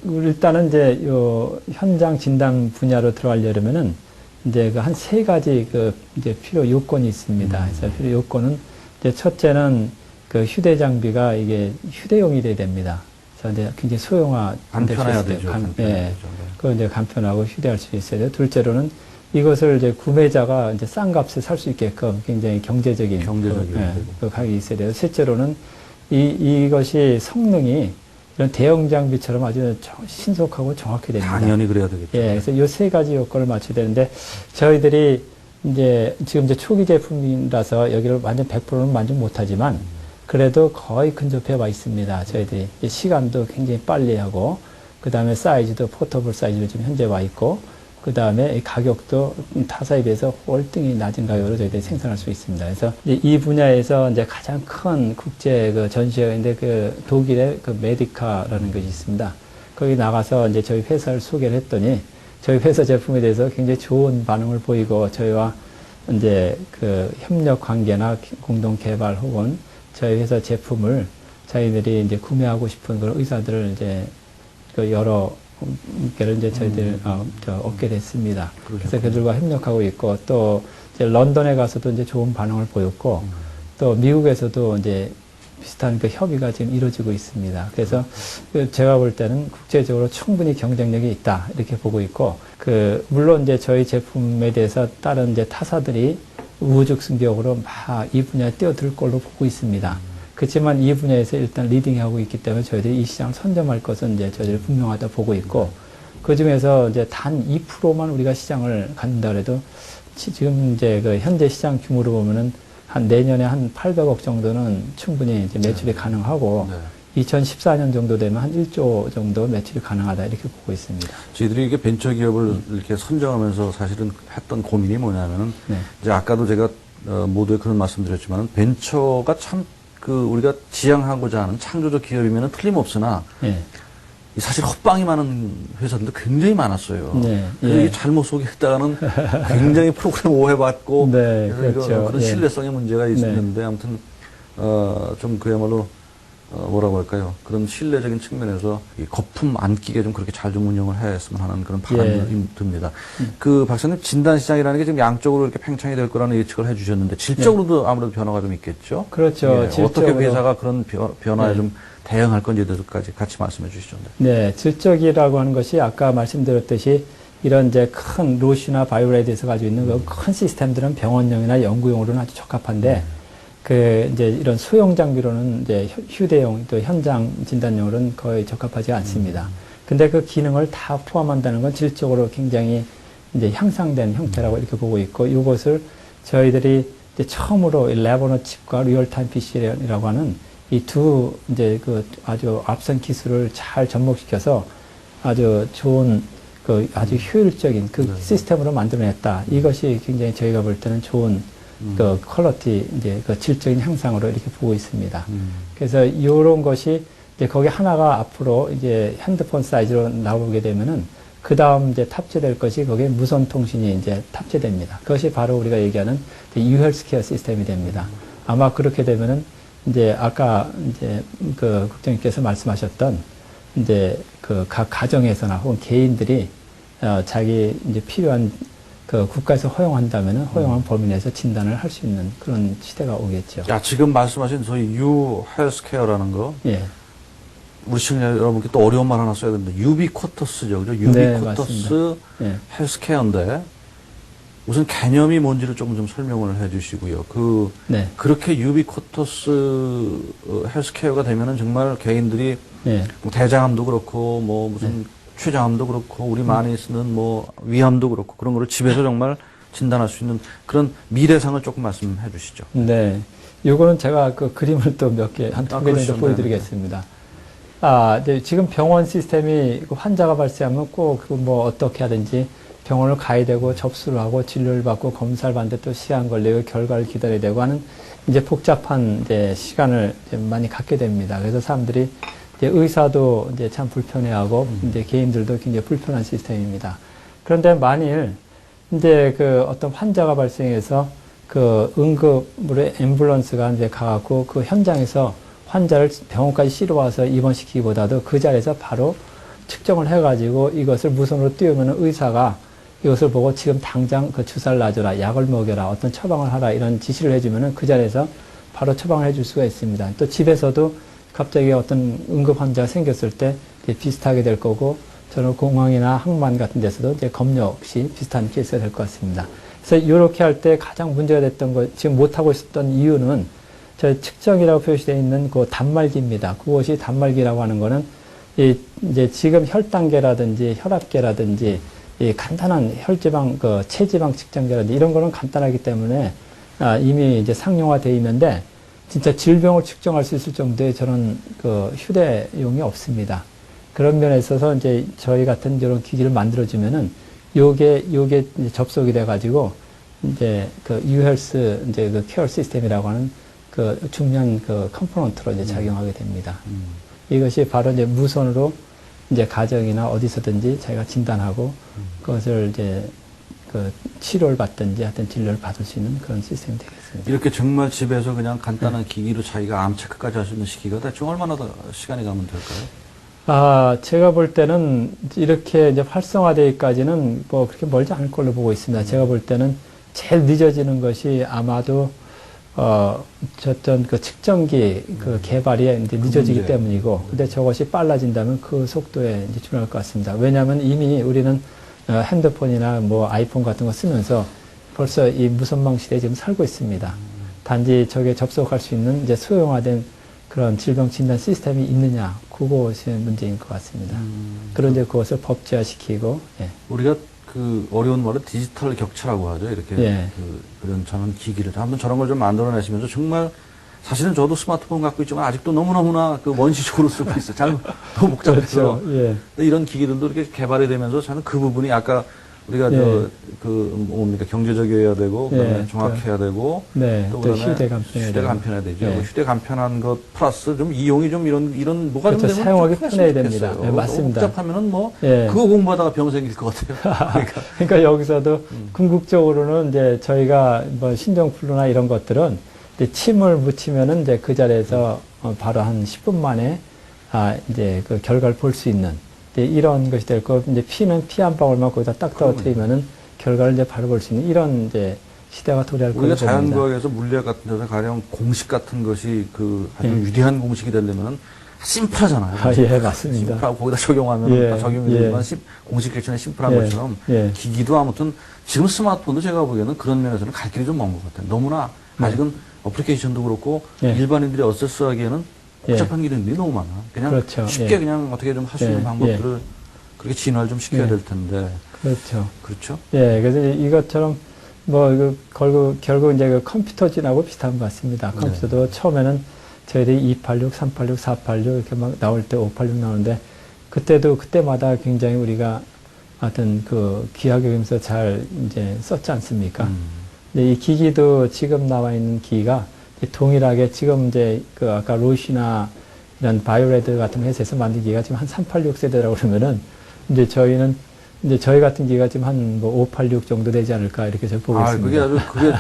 일단은 이제 요 현장 진단 분야로 들어가려면은 이제 그 한 세 가지 이제 필요 요건이 있습니다. 그래서 필요 요건은 이제 첫째는 그 휴대 장비가 이게 휴대용이 돼야 됩니다. 그래서 이제 굉장히 소형화 간편해야 되죠. 예. 간편해야 되죠. 그 이제 간편하고 휴대할 수 있어야 돼요. 둘째로는 이것을 이제 구매자가 이제 싼 값에 살 수 있게끔 굉장히 경제적인 그 가격이 있어야 돼요. 셋째로는 이것이 성능이 이런 대형 장비처럼 아주 신속하고 정확히 됩니다. 당연히 그래야 되겠죠. 예, 그래서 이 세 가지 요건을 맞춰야 되는데 저희들이 이제 지금 이제 초기 제품이라서 여기를 완전 100%는 만족 못하지만 그래도 거의 근접해 와 있습니다. 저희들이 시간도 굉장히 빨리 하고 그 다음에 사이즈도 포터블 사이즈로 지금 현재 와 있고 그 다음에 가격도 타사에 비해서 월등히 낮은 가격으로 저희들이 생산할 수 있습니다. 그래서 이 분야에서 이제 가장 큰 국제 전시회가 있는데 독일의 메디카라는 것이 있습니다. 거기 나가서 이제 저희 회사를 소개를 했더니 저희 회사 제품에 대해서 굉장히 좋은 반응을 보이고 저희와 이제 협력 관계나 공동 개발 혹은 저희 회사 제품을 자기들이 이제 구매하고 싶은 그런 의사들을 이제 여러 개를 이제 저희들 얻게 됐습니다. 그래서 그들과 협력하고 있고 또 이제 런던에 가서도 이제 좋은 반응을 보였고 또 미국에서도 이제 비슷한 협의가 지금 이루어지고 있습니다. 그래서 제가 볼 때는 국제적으로 충분히 경쟁력이 있다 이렇게 보고 있고 물론 이제 저희 제품에 대해서 다른 이제 타사들이 우후죽순격으로 막 이 분야에 뛰어들 걸로 보고 있습니다. 그렇지만 이 분야에서 일단 리딩하고 있기 때문에 저희들이 이 시장을 선점할 것은 이제 저희들이 분명하다 보고 있고 그 중에서 이제 단 2%만 우리가 시장을 갖는다 그래도 지금 이제 현재 시장 규모로 보면은 한 내년에 한 800억 정도는 충분히 이제 매출이 가능하고 2014년 정도 되면 한 1조 정도 매출이 가능하다 이렇게 보고 있습니다. 저희들이 이게 벤처 기업을 이렇게 선정하면서 사실은 했던 고민이 뭐냐면은 이제 아까도 제가 모두에 그런 말씀드렸지만 벤처가 참 우리가 지향하고자 하는 창조적 기업이면 틀림없으나 사실 헛방이 많은 회사들도 굉장히 많았어요. 그래서 이게 잘못 소개했다가는 굉장히 프로그램 오해받고 그래서 그런 신뢰성의 문제가 있었는데 아무튼 좀 그야말로 뭐라고 할까요? 그런 신뢰적인 측면에서 이 거품 안 끼게 좀 그렇게 잘 좀 운영을 했으면 하는 그런 바람이 듭니다. 박사님 진단 시장이라는 게 지금 양쪽으로 이렇게 팽창이 될 거라는 예측을 해주셨는데 질적으로도 아무래도 변화가 좀 있겠죠? 그렇죠. 어떻게 회사가 그런 변화에 좀 대응할 건지에 대해서까지 같이 말씀해 주시죠. 네, 질적이라고 하는 것이 아까 말씀드렸듯이 이런 이제 큰 로시나 바이오레드에서 가지고 있는 그 큰 시스템들은 병원용이나 연구용으로는 아주 적합한데 이제 이런 소형 장비로는 이제 휴대용 또 현장 진단용으로는 거의 적합하지 않습니다. 근데 그 기능을 다 포함한다는 건 질적으로 굉장히 이제 향상된 형태라고 이렇게 보고 있고 이것을 저희들이 이제 처음으로 레버너 칩과 리얼타임 PC라고 하는 이 두 이제 아주 앞선 기술을 잘 접목시켜서 아주 좋은 아주 효율적인 시스템으로 만들어냈다. 이것이 굉장히 저희가 볼 때는 좋은 퀄리티 이제 질적인 향상으로 이렇게 보고 있습니다. 그래서 이런 것이 이제 거기 하나가 앞으로 이제 핸드폰 사이즈로 나오게 되면은 그 다음 이제 탑재될 것이 거기에 무선 통신이 이제 탑재됩니다. 그것이 바로 우리가 얘기하는 유헬스케어 시스템이 됩니다. 아마 그렇게 되면은 이제 아까 이제 국장님께서 말씀하셨던 이제 각 가정에서나 혹은 개인들이 자기 이제 필요한 국가에서 허용한다면은 허용한 범위 내에서 진단을 할 수 있는 그런 시대가 오겠죠. 지금 말씀하신 소위 U 헬스케어라는 거. 우리 시청자 여러분께 또 어려운 말 하나 써야 되는데 유비쿼터스죠, 그죠? 유비쿼터스 헬스케어인데 우선 개념이 뭔지를 조금 좀 설명을 해주시고요. 그렇게 유비쿼터스 헬스케어가 되면은 정말 개인들이 뭐 대장암도 그렇고 뭐 무슨 췌장암도 그렇고 우리 많이 쓰는 뭐 위암도 그렇고 그런 거를 집에서 정말 진단할 수 있는 그런 미래상을 조금 말씀해 주시죠. 네. 요거는 제가 그림을 또 몇 개, 한 두 개 정도 보여드리겠습니다. 이제 지금 병원 시스템이 그 환자가 발생하면 꼭 그 뭐 어떻게 하든지 병원을 가야 되고 접수를 하고 진료를 받고 검사를 받는데 또 시간 걸리고 결과를 기다려야 되고 하는 이제 복잡한 이제 시간을 이제 많이 갖게 됩니다. 그래서 사람들이 이제 의사도 이제 참 불편해하고 이제 개인들도 굉장히 불편한 시스템입니다. 그런데 만일 이제 그 어떤 환자가 발생해서 그 응급으로 앰뷸런스가 이제 가갖고 그 현장에서 환자를 병원까지 실어와서 입원시키기보다도 그 자리에서 바로 측정을 해가지고 이것을 무선으로 띄우면 의사가 이것을 보고 지금 당장 그 주사를 놔줘라, 약을 먹여라, 어떤 처방을 하라 이런 지시를 해주면 그 자리에서 바로 처방을 해줄 수가 있습니다. 또 집에서도 갑자기 어떤 응급 환자가 생겼을 때 이제 비슷하게 될 거고 저는 공항이나 항만 같은 데서도 이제 검역 없이 비슷한 케이스가 될 것 같습니다. 그래서 이렇게 할 때 가장 문제가 됐던 것, 지금 못하고 있었던 이유는 저 측정이라고 표시되어 있는 그 단말기입니다. 그것이 단말기라고 하는 거는 이제 지금 혈당계라든지 혈압계라든지 이 간단한 혈지방, 그 체지방 측정계라든지 이런 거는 간단하기 때문에 이미 이제 상용화되어 있는데 진짜 질병을 측정할 수 있을 정도의 저런 그 휴대용이 없습니다. 그런 면에 있어서 이제 저희 같은 이런 기기를 만들어주면은 요게 이제 접속이 돼가지고 이제 그 유헬스 이제 그 케어 시스템이라고 하는 그 중요한 그 컴포넌트로 이제 작용하게 됩니다. 이것이 바로 이제 무선으로 이제 가정이나 어디서든지 자기가 진단하고 그것을 이제 그 치료를 받든지 하여튼 진료를 받을 수 있는 그런 시스템이 되겠습니다. 이렇게 정말 집에서 그냥 간단한 기기로 자기가 암 체크까지 할 수 있는 시기가 대충 얼마나 더 시간이 가면 될까요? 제가 볼 때는 이렇게 이제 활성화되기까지는 뭐 그렇게 멀지 않을 걸로 보고 있습니다. 제가 볼 때는 제일 늦어지는 것이 아마도 어떤 그 측정기 그 개발이 이제 늦어지기 때문이고, 근데 저것이 빨라진다면 그 속도에 이제 줄어들 것 같습니다. 왜냐하면 이미 우리는 핸드폰이나 뭐 아이폰 같은 거 쓰면서 벌써 이 무선망 시대에 지금 살고 있습니다. 단지 저게 접속할 수 있는 이제 수용화된 그런 질병 진단 시스템이 있느냐, 그것이 문제인 것 같습니다. 그런데 그것을 법제화시키고, 예. 우리가 그 어려운 말은 디지털 격차라고 하죠. 이렇게 예. 그런 저는 기기를 한번 저런 걸 좀 만들어내시면서 정말 사실은 저도 스마트폰 갖고 있지만 아직도 너무나 그 원시적으로 쓰고 있어요. 잘 너무 복잡해서. 그렇죠. 예. 이런 기기들도 이렇게 개발이 되면서 저는 그 부분이 아까 우리가 예. 뭡니까 경제적이어야 되고 그다음에 예. 정확해야 되고 네. 또 또 그다음에 휴대 간편해야 휴대 되고. 간편해야 되죠. 예. 휴대 간편한 것 플러스 좀 이용이 좀 이런 뭐가 그렇죠. 좀 되면 사용하기 좀 편해야 했으면 됩니다. 좋겠어요. 예, 맞습니다. 너무 복잡하면은 뭐 예. 그거 공부하다가 병 생길 것 같아요. 그러니까 여기서도 궁극적으로는 이제 저희가 뭐 신종플루나 이런 것들은 이제 침을 묻히면은 이제 그 자리에서 바로 한 10분 만에 이제 그 결과를 볼 수 있는 이제 이런 것이 될 거고, 이제 피는 피 한 방울만 거기다 딱 떨어뜨리면은 결과를 이제 바로 볼 수 있는 이런 이제 시대가 도래할 거라고 우리가 봅니다. 자연과학에서 물리학 같은 데서 가령 공식 같은 것이 그 아주 위대한 공식이 되려면 심플하잖아요. 예, 맞습니다. 심플하고 거기다 적용하면 예, 다 적용이 예. 되지만 공식 기준에 심플한 예, 것처럼 예. 기기도 아무튼 지금 스마트폰도 제가 보기에는 그런 면에서는 갈 길이 좀 먼 것 같아요. 너무나 아직은 어플리케이션도 그렇고 예. 일반인들이 어세스하기에는 복잡한 기능들이 너무 많아. 그냥 그렇죠. 쉽게 예. 그냥 어떻게 좀 할 수 있는 예, 방법들을 그렇게 진화를 좀 시켜야 예. 될 텐데. 그렇죠. 그렇죠? 예, 그래서 이것처럼 뭐 결국 이제 그 컴퓨터진하고 비슷한 것 같습니다. 컴퓨터도 처음에는 저희들이 286, 386, 486 이렇게 막 나올 때 586 나오는데 그때마다 굉장히 우리가 하여튼 그 귀하게 여기면서 잘 이제 썼지 않습니까? 근데 이 기기도 지금 나와 있는 기기가 동일하게 지금 이제 그 아까 로시나 이런 바이오레드 같은 회사에서 만든 기기가 지금 한 386 세대라고 그러면은 이제 저희는 이제 저희 같은 기기가 지금 한 뭐 586 정도 되지 않을까 이렇게 저 보고 있습니다. 그게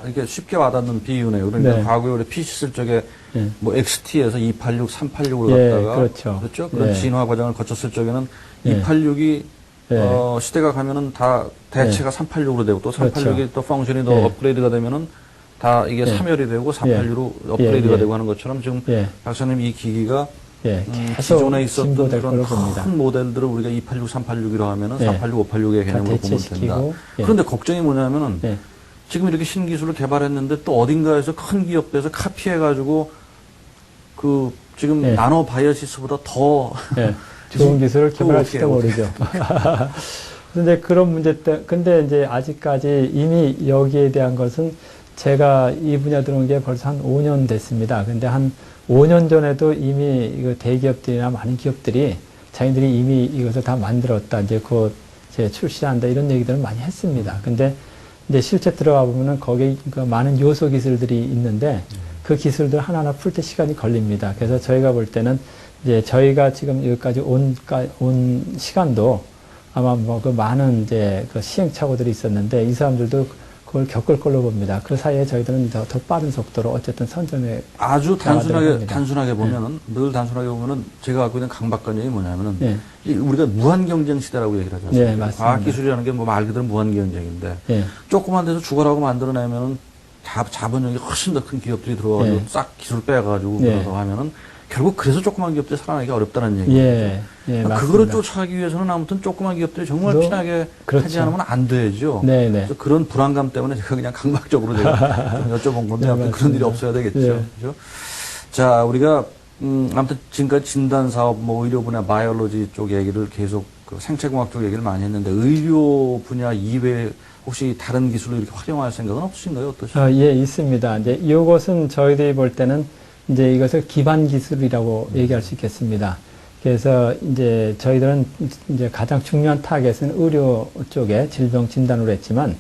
이게 쉽게 와닿는 비유네요. 그러니까 네. 과거에 우리 PC 쓸 적에 예. 뭐 XT에서 286, 386으로 예, 갔다가 그렇죠. 그렇죠? 그런 예. 진화 과정을 거쳤을 적에는 예. 286이 예. 시대가 가면은 다 대체가 386으로 되고 또 386이 그렇죠. 또 펑션이 더 예. 업그레이드가 되면은 다 이게 예. 3열이 되고 486으로 업그레이드가 예. 되고 하는 것처럼 지금 예. 박사님 이 기기가 예, 계속 기존에 있었던 진보될 그런 걸로 봅니다. 큰 모델들을 우리가 286, 386이라고 하면은 예. 486, 586의 다 개념으로 보면 된다. 대체시키고, 예. 그런데 걱정이 뭐냐면은 예. 지금 이렇게 신기술을 개발했는데 또 어딘가에서 큰 기업에서 카피해가지고 그 지금 예. 나노 바이오시스보다 더 예, 좋은 기술을 또 개발할지도 어떻게 모르죠. 근데 그런 문제 때, 근데 이제 아직까지 이미 여기에 대한 것은 제가 이 분야 들어온 게 벌써 한 5년 됐습니다. 근데 한 5년 전에도 이미 이거 대기업들이나 많은 기업들이 자기들이 이미 이것을 다 만들었다. 이제 곧 이제 출시한다. 이런 얘기들을 많이 했습니다. 근데 이제 실제 들어가 보면은 거기에 그 많은 요소 기술들이 있는데 그 기술들 하나하나 풀 때 시간이 걸립니다. 그래서 저희가 볼 때는 이제 저희가 지금 여기까지 온 시간도 아마 뭐 그 많은 이제 그 시행착오들이 있었는데 이 사람들도 그걸 겪을 걸로 봅니다. 그 사이에 저희들은 더 빠른 속도로 어쨌든 선점에 아주 합니다. 단순하게 보면은, 늘 단순하게 보면은 제가 갖고 있는 강박관념이 뭐냐면은, 네. 우리가 무한 경쟁 시대라고 얘기를 하지 않습니까? 네, 맞습니다. 과학기술이라는 게 뭐 말 그대로 무한 경쟁인데, 예. 조그만 데서 죽어라고 만들어내면은 자본력이 훨씬 더 큰 기업들이 들어와가지고 네. 싹 기술 빼가지고 네. 그러고 하면은, 결국 그래서 조그만 기업들이 살아나기가 어렵다는 얘기죠. 예, 맞습니다. 그거를 쫓아가기 위해서는 아무튼 조그만 기업들이 정말 피나게 그렇죠. 하지 않으면 안 되죠. 네. 그래서 그런 불안감 때문에 제가 그냥 강박적으로 제가 좀 여쭤본 건데, 네, 아무튼 그런 일이 없어야 되겠죠. 네. 그죠? 자, 우리가, 아무튼 지금까지 진단사업, 뭐 의료 분야, 바이올로지 쪽 얘기를 계속 그 생체공학 쪽 얘기를 많이 했는데, 의료 분야 이외에 혹시 다른 기술을 이렇게 활용할 생각은 없으신가요? 어떠신가요? 예, 있습니다. 이제 이것은 저희들이 볼 때는 이제 이것을 기반 기술이라고 얘기할 수 있겠습니다. 그래서 이제 저희들은 이제 가장 중요한 타겟은 의료 쪽에 질병 진단을 했지만,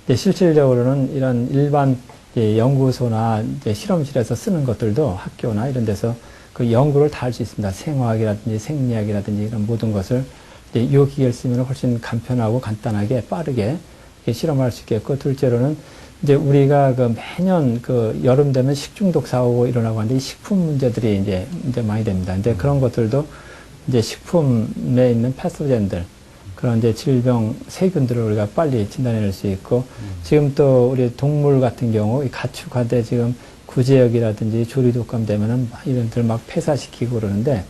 이제 실질적으로는 이런 일반 이제 연구소나 이제 실험실에서 쓰는 것들도 학교나 이런 데서 그 연구를 다 할 수 있습니다. 생화학이라든지 생리학이라든지 이런 모든 것을 이제 이 기계를 쓰면 훨씬 간편하고 간단하게 빠르게 실험할 수 있겠고, 둘째로는 이제 우리가 그 매년 그 여름 되면 식중독 사고 일어나고 하는데 이 식품 문제들이 이제 많이 됩니다. 근데 그런 것들도 이제 식품에 있는 패소젠들, 그런 이제 질병 세균들을 우리가 빨리 진단해낼 수 있고, 지금 또 우리 동물 같은 경우 이 가축한테 지금 구제역이라든지 조리독감 되면은 이런 들 막 폐사시키고 그러는데,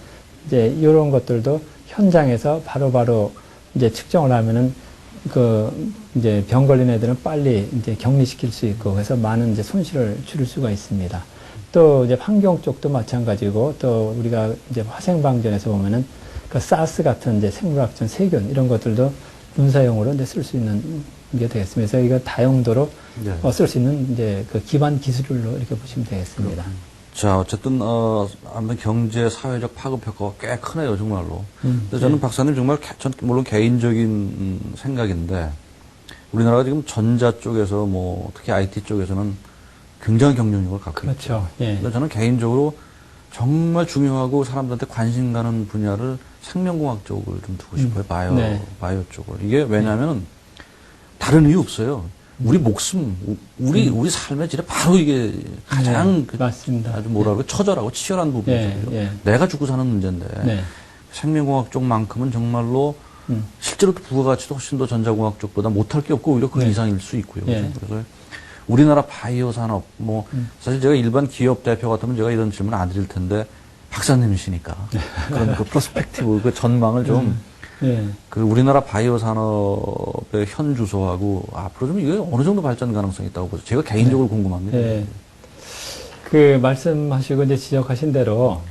이제 이런 것들도 현장에서 바로바로 이제 측정을 하면은 이제 병 걸린 애들은 빨리 이제 격리시킬 수 있고, 그래서 많은 이제 손실을 줄일 수가 있습니다. 또 이제 환경 쪽도 마찬가지고, 또 우리가 이제 화생방전에서 보면은 그 사스 같은 이제 생물학적 세균 이런 것들도 분사용으로 이제 쓸 수 있는 게 되겠습니다. 그래서 이거 다용도로 네. 쓸 수 있는 이제 그 기반 기술로 이렇게 보시면 되겠습니다. 자, 어쨌든, 아무튼 경제, 사회적 파급 효과가 꽤 크네요, 정말로. 근데 저는 박사님 정말, 물론 개인적인 생각인데, 우리나라가 지금 전자 쪽에서 뭐, 특히 IT 쪽에서는 굉장히 경쟁력을 갖고 있죠. 그렇죠. 예. 근데 저는 개인적으로 정말 중요하고 사람들한테 관심 가는 분야를 생명공학 쪽을 좀 두고 싶어요. 바이오 쪽을. 이게 왜냐면, 다른 이유 없어요. 우리 목숨, 우리 삶의 질에 바로 이게 가장 맞습니다. 아주 뭐라고 처절하고 치열한 부분이죠. 내가 죽고 사는 문제인데 생명공학 쪽만큼은 정말로 실제로 부가가치도 훨씬 더 전자공학 쪽보다 못할 게 없고 오히려 그 이상일 수 있고요. 그래서 우리나라 바이오 산업, 뭐 사실 제가 일반 기업 대표 같으면 제가 이런 질문 안 드릴 텐데 박사님이시니까 그런 그 프로스펙티브, 그 전망을 좀 그 우리나라 바이오 산업의 현 주소하고 앞으로 좀 이게 어느 정도 발전 가능성이 있다고 보세요. 제가 개인적으로 궁금합니다. 그 말씀하시고 이제 지적하신 대로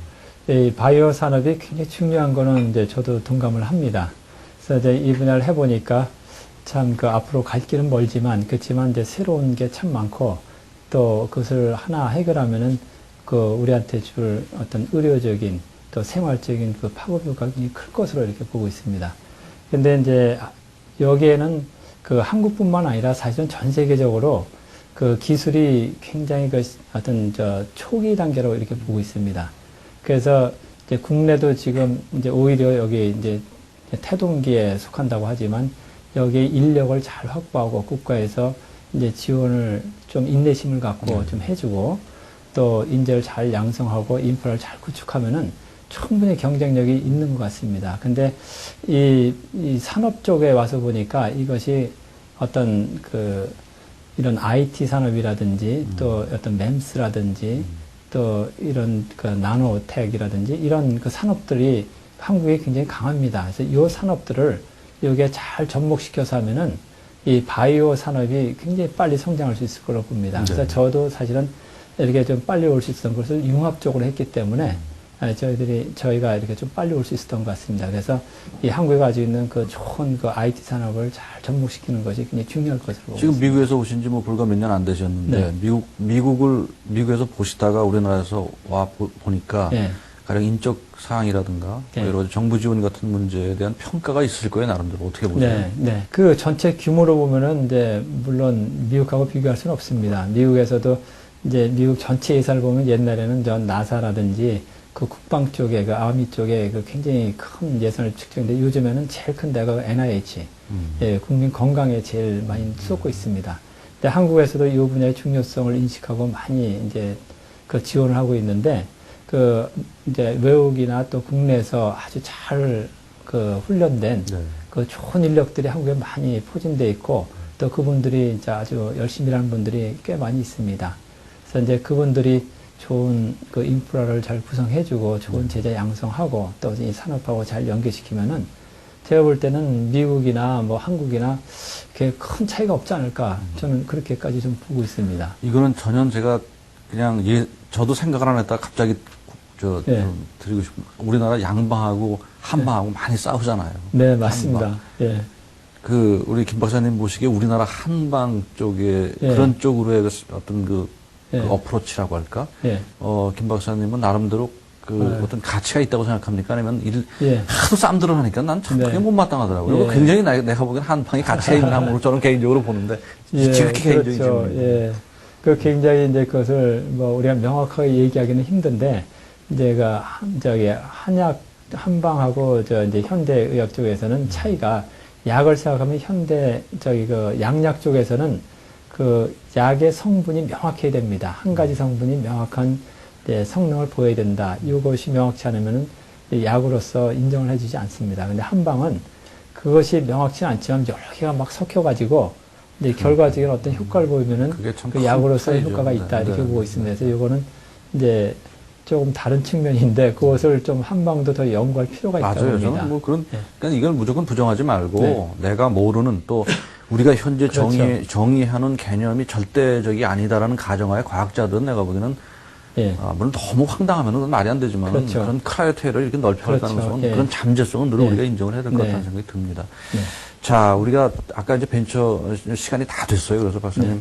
이 바이오 산업이 굉장히 중요한 거는 이제 저도 동감을 합니다. 그래서 이제 이 분야를 해보니까 참 그 앞으로 갈 길은 멀지만 그렇지만 이제 새로운 게 참 많고, 또 그것을 하나 해결하면은 그 우리한테 줄 어떤 의료적인 또 생활적인 그 파급 효과가 굉장히 클 것으로 이렇게 보고 있습니다. 근데 이제 여기에는 그 한국뿐만 아니라 사실은 전 세계적으로 그 기술이 굉장히 그 어떤 초기 단계로 이렇게 보고 있습니다. 그래서 이제 국내도 지금 이제 오히려 여기 이제 태동기에 속한다고 하지만 여기 인력을 잘 확보하고 국가에서 이제 지원을 좀 인내심을 갖고 좀 해주고, 또 인재를 잘 양성하고 인프라를 잘 구축하면은 충분히 경쟁력이 있는 것 같습니다. 근데 이 산업 쪽에 와서 보니까 이것이 어떤 이런 IT 산업이라든지 또 어떤 MEMS라든지 또 이런 그 나노텍이라든지 이런 그 산업들이 한국에 굉장히 강합니다. 그래서 이 산업들을 여기에 잘 접목시켜서 하면은 이 바이오 산업이 굉장히 빨리 성장할 수 있을 거라고 봅니다. 그래서 저도 사실은 이렇게 좀 빨리 올 수 있었던 것을 융합적으로 했기 때문에 저희가 이렇게 좀 빨리 올 수 있었던 것 같습니다. 그래서 이 한국에 가지고 있는 그 좋은 그 IT 산업을 잘 접목시키는 것이 굉장히 중요할 것으로 보고 지금 있습니다. 미국에서 오신 지 뭐 불과 몇 년 안 되셨는데, 네. 미국에서 보시다가 우리나라에서 보니까, 예. 가령 인적 사항이라든가, 네. 뭐 여러 가지 정부 지원 같은 문제에 대한 평가가 있을 거예요, 나름대로. 어떻게 보세요? 네, 네. 그 전체 규모로 보면은 이제 물론 미국하고 비교할 수는 없습니다. 미국에서도 이제 미국 전체 예산을 보면 옛날에는 저 나사라든지 그 국방 쪽에 그 아미 쪽에 그 굉장히 큰 예산을 측정했는데 요즘에는 제일 큰 데가 NIH, 예, 국민 건강에 제일 많이 쏟고 있습니다. 근데 한국에서도 이 분야의 중요성을 인식하고 많이 이제 그 지원을 하고 있는데 그 이제 외국이나 또 국내에서 아주 잘 그 훈련된 네. 그 좋은 인력들이 한국에 많이 포진돼 있고 또 그분들이 이제 아주 열심히 일하는 분들이 꽤 많이 있습니다. 그래서 이제 그분들이 좋은 그 인프라를 잘 구성해주고 좋은 제자 양성하고 또 이 산업하고 잘 연계시키면은 제가 볼 때는 미국이나 뭐 한국이나 그렇게 큰 차이가 없지 않을까 저는 그렇게까지 좀 보고 있습니다. 이거는 전혀 제가 그냥 저도 생각을 안 했다가 갑자기 네. 좀 드리고 싶은, 우리나라 양방하고 한방하고 많이 싸우잖아요. 네, 맞습니다. 한방. 예. 우리 김 박사님 보시기에 우리나라 한방 쪽에 예. 그런 쪽으로의 어떤 그 예. 어프로치라고 할까? 예. 김 박사님은 나름대로 네. 어떤 가치가 있다고 생각합니까? 아니면 예. 하도 쌈들어 하니까 난 참 네. 그게 못마땅하더라고요. 예. 그리고 굉장히 내가 보기엔 한방이 가치가 있는 항목으로 저는 개인적으로 보는데, 지극히 개인적인 그렇죠. 질문이에요. 예. 그 굉장히 이제 그것을 뭐 우리가 명확하게 얘기하기는 힘든데, 이제 한방하고 이제 현대의학 쪽에서는 차이가 약을 생각하면 양약 쪽에서는 그 약의 성분이 명확해야 됩니다. 한 가지 성분이 명확한 성능을 보여야 된다. 이것이 명확치 않으면은 약으로서 인정을 해주지 않습니다. 근데 한방은 그것이 명확치는 않지만 여러 개가 막 섞여가지고 이제 결과적인 어떤 효과를 보이면은 그게 참 그 큰 약으로서의 차이죠. 효과가 있다 이렇게 네. 보고 있습니다. 그래서 이거는 이제 조금 다른 측면인데 그것을 좀 한방도 더 연구할 필요가 있다고 맞아요. 봅니다. 저는 뭐 네. 그러니까 이걸 무조건 부정하지 말고 네. 내가 모르는 또 우리가 현재 그렇죠. 정의하는 개념이 절대적이 아니다라는 가정하에 과학자들은 내가 보기에는 예. 물론 너무 황당하면 그건 말이 안 되지만 그렇죠. 그런 크라이테리아를 이렇게 넓혀갈 그렇죠. 가능성은 예. 그런 잠재성은 늘 예. 우리가 인정을 해야 될 것 네. 같다는 생각이 듭니다. 네. 자, 우리가 아까 이제 벤처 시간이 다 됐어요. 그래서 박사님,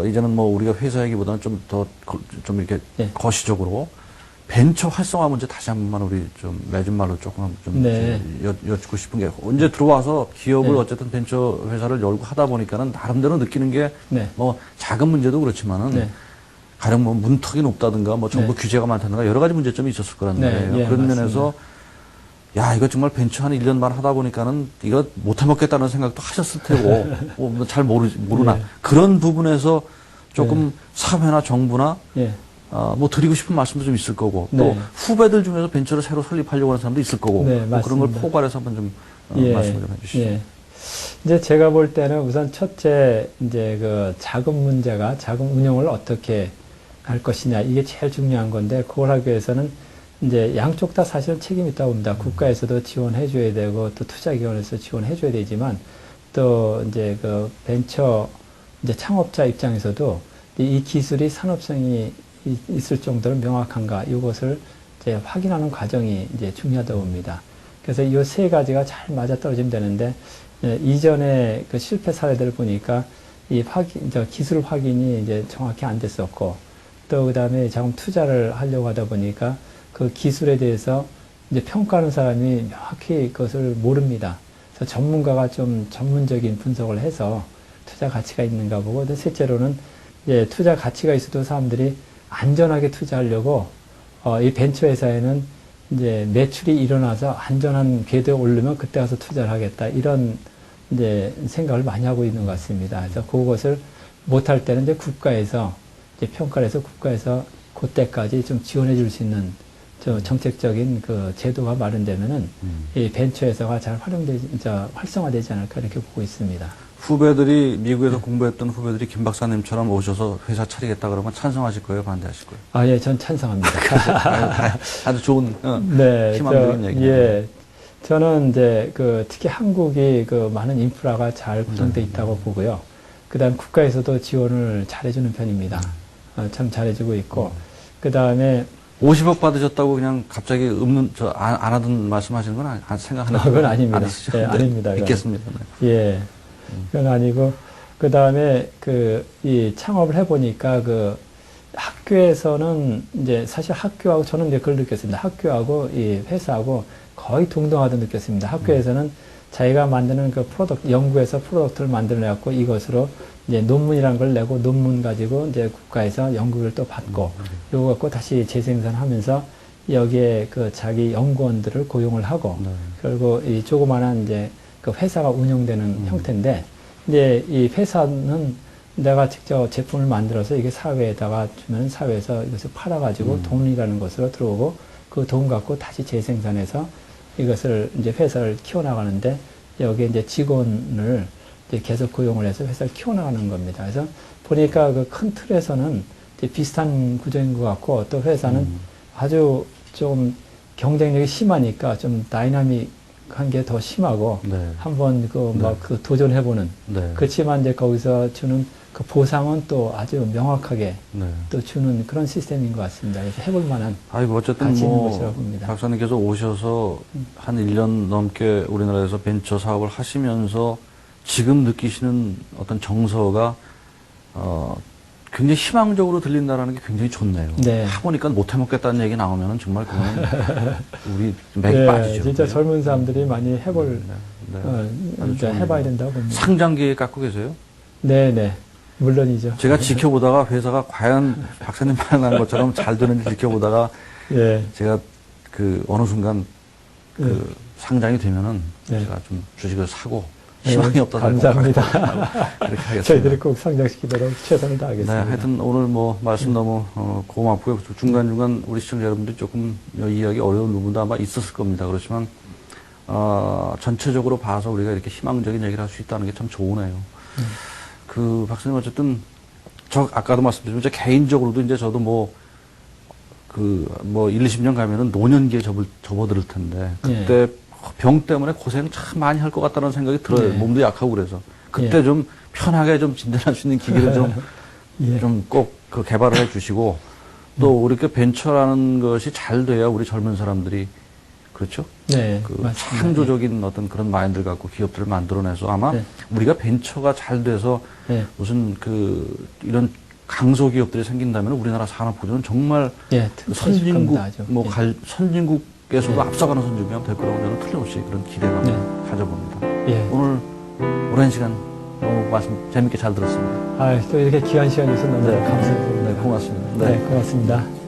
이제는 뭐 우리가 회사 얘기보다는 좀 이렇게 네. 거시적으로 벤처 활성화 문제 다시 한 번만 우리 좀 맺은 말로 조금 좀 네. 여쭙고 싶은 게 언제 들어와서 기업을 네. 어쨌든 벤처 회사를 열고 하다 보니까는 나름대로 느끼는 게 네. 뭐 작은 문제도 그렇지만은 네. 가령 뭐 문턱이 높다든가 뭐 정부 네. 규제가 많다든가 여러 가지 문제점이 있었을 거란 네. 말이에요. 예, 그런 맞습니다. 면에서 야, 이거 정말 벤처 한 1년만 하다 보니까는 이거 못해 먹겠다는 생각도 하셨을 테고, 잘 모르나. 네. 그런 부분에서 조금 사회나 정부나, 예. 뭐 드리고 싶은 말씀도 좀 있을 거고, 또 네. 후배들 중에서 벤처를 새로 설립하려고 하는 사람도 있을 거고, 네, 뭐 그런 걸 맞습니다. 포괄해서 한번 좀 말씀을 좀 해주시죠. 예. 이제 제가 볼 때는 우선 첫째, 이제 그 자금 문제가 자금 운용을 어떻게 할 것이냐, 이게 제일 중요한 건데, 그걸 하기 위해서는 이제 양쪽 다 사실 책임이 있다고 봅니다. 국가에서도 지원해 줘야 되고, 또 투자기관에서 지원해 줘야 되지만, 또 이제 그 벤처 이제 창업자 입장에서도 이 기술이 산업성이 있을 정도로 명확한가, 이것을 이제 확인하는 과정이 이제 중요하다고 봅니다. 그래서 이 세 가지가 잘 맞아 떨어지면 되는데, 이전에 그 실패 사례들을 보니까 기술 확인이 이제 정확히 안 됐었고, 또 그 다음에 자금 투자를 하려고 하다 보니까 그 기술에 대해서 이제 평가하는 사람이 명확히 그것을 모릅니다. 그래서 전문가가 좀 전문적인 분석을 해서 투자 가치가 있는가 보고, 또 셋째로는 이제 투자 가치가 있어도 사람들이 안전하게 투자하려고, 이 벤처 회사에는 이제 매출이 일어나서 안전한 궤도에 오르면 그때 가서 투자를 하겠다. 이런 이제 생각을 많이 하고 있는 것 같습니다. 그래서 그것을 못할 때는 이제 국가에서 이제 평가를 해서 국가에서 그때까지 좀 지원해 줄 수 있는 정책적인 그 제도가 마련되면은 이 벤처 회사가 잘 활성화되지 않을까 이렇게 보고 있습니다. 후배들이 미국에서 공부했던 후배들이 김 박사님처럼 오셔서 회사 차리겠다 그러면 찬성하실 거예요, 반대하실 거예요? 아, 예, 전 찬성합니다. 아주 좋은 네, 희망적인 얘기네요. 예, 저는 이제 특히 한국이 많은 인프라가 잘 구성되어 있다고 보고요. 그다음 국가에서도 지원을 잘해주는 편입니다. 참 잘해주고 있고, 그다음에 50억 받으셨다고 그냥 갑자기 안 하던 말씀 하시는 건 생각하는 그건 아닙니다. 아니시죠? 네, 아닙니다. 그건. 믿겠습니다. 네. 예. 그건 아니고, 그 다음에 이 창업을 해보니까 학교에서는 이제 사실 학교하고 저는 이제 그걸 느꼈습니다. 학교하고 이 회사하고 거의 동등하다 느꼈습니다. 학교에서는 자기가 만드는 연구에서 프로덕트를 만들어내갖고 이것으로 이제 논문이라는 걸 내고 논문 가지고 이제 국가에서 연구를 또 받고 요거 갖고 다시 재생산하면서 여기에 자기 연구원들을 고용을 하고 그리고 이 조그마한 이제 회사가 운영되는 형태인데 이제 이 회사는 내가 직접 제품을 만들어서 이게 사회에다가 주면 사회에서 이것을 팔아가지고 돈이라는 것으로 들어오고 그 돈 갖고 다시 재생산해서 이것을 이제 회사를 키워나가는데 여기에 이제 직원을 이제 계속 고용을 해서 회사를 키워나가는 겁니다. 그래서 보니까 큰 틀에서는 이제 비슷한 구조인 것 같고 또 회사는 아주 좀 경쟁력이 심하니까 좀 다이나믹한 게 더 심하고 네. 한번 도전해보는 네. 그렇지만 이제 거기서 주는 보상은 또 아주 명확하게 네. 또 주는 그런 시스템인 것 같습니다. 그래서 해볼 만한 아이고, 어쨌든 가치 있는 것이라고 봅니다. 박사님께서 오셔서 한 1년 넘게 우리나라에서 벤처 사업을 하시면서 지금 느끼시는 어떤 정서가, 굉장히 희망적으로 들린다라는 게 굉장히 좋네요. 네. 해보니까 못해먹겠다는 얘기 나오면은 정말 그건 우리 맥이 네, 빠지죠. 진짜 젊은 사람들이 많이 해볼, 네. 진짜 좋은 해봐야 얘기입니다. 된다고 봅니다. 상장기에 갖고 계세요? 네네. 물론이죠. 제가 지켜보다가 회사가 과연 박사님 말한 것처럼 잘 되는지 지켜보다가 예. 제가 어느 순간 상장이 되면은 네. 제가 좀 주식을 사고 네, 희망이 없다고 감사합니다. 그렇게 하겠습니다. 저희들이 꼭 상장시키도록 최선을 네, 다하겠습니다. 하여튼 오늘 말씀 너무 고맙고요. 중간중간 우리 시청자 여러분들 조금 이해하기 어려운 부분도 아마 있었을 겁니다. 그렇지만 전체적으로 봐서 우리가 이렇게 희망적인 얘기를 할 수 있다는 게 참 좋으네요. 박사님 어쨌든 아까도 말씀드렸지만 제 개인적으로도 이제 저도 1, 20년 가면은 노년기에 접어들 텐데 그때 병 때문에 고생 참 많이 할 것 같다는 생각이 들어요. 네. 몸도 약하고 그래서 그때 좀 편하게 좀 진단할 수 있는 기기를 좀 꼭 개발을 해 주시고 또 우리 벤처라는 것이 잘 돼야 우리 젊은 사람들이 그렇죠? 네, 맞습니다. 창조적인 어떤 그런 마인드를 갖고 기업들을 만들어내서 아마 우리가 벤처가 잘 돼서 무슨 이런 강소 기업들이 생긴다면 우리나라 산업 구조는 정말 선진국 선진국에서도 앞서가는 선진국이 될 거라고 저는 틀림없이 그런 기대감을 가져봅니다. 오늘 오랜 시간 너무 말씀 재밌게 잘 들었습니다. 또 이렇게 귀한 시간이 있어서 너무 감사합니다. 고맙습니다. 네, 고맙습니다.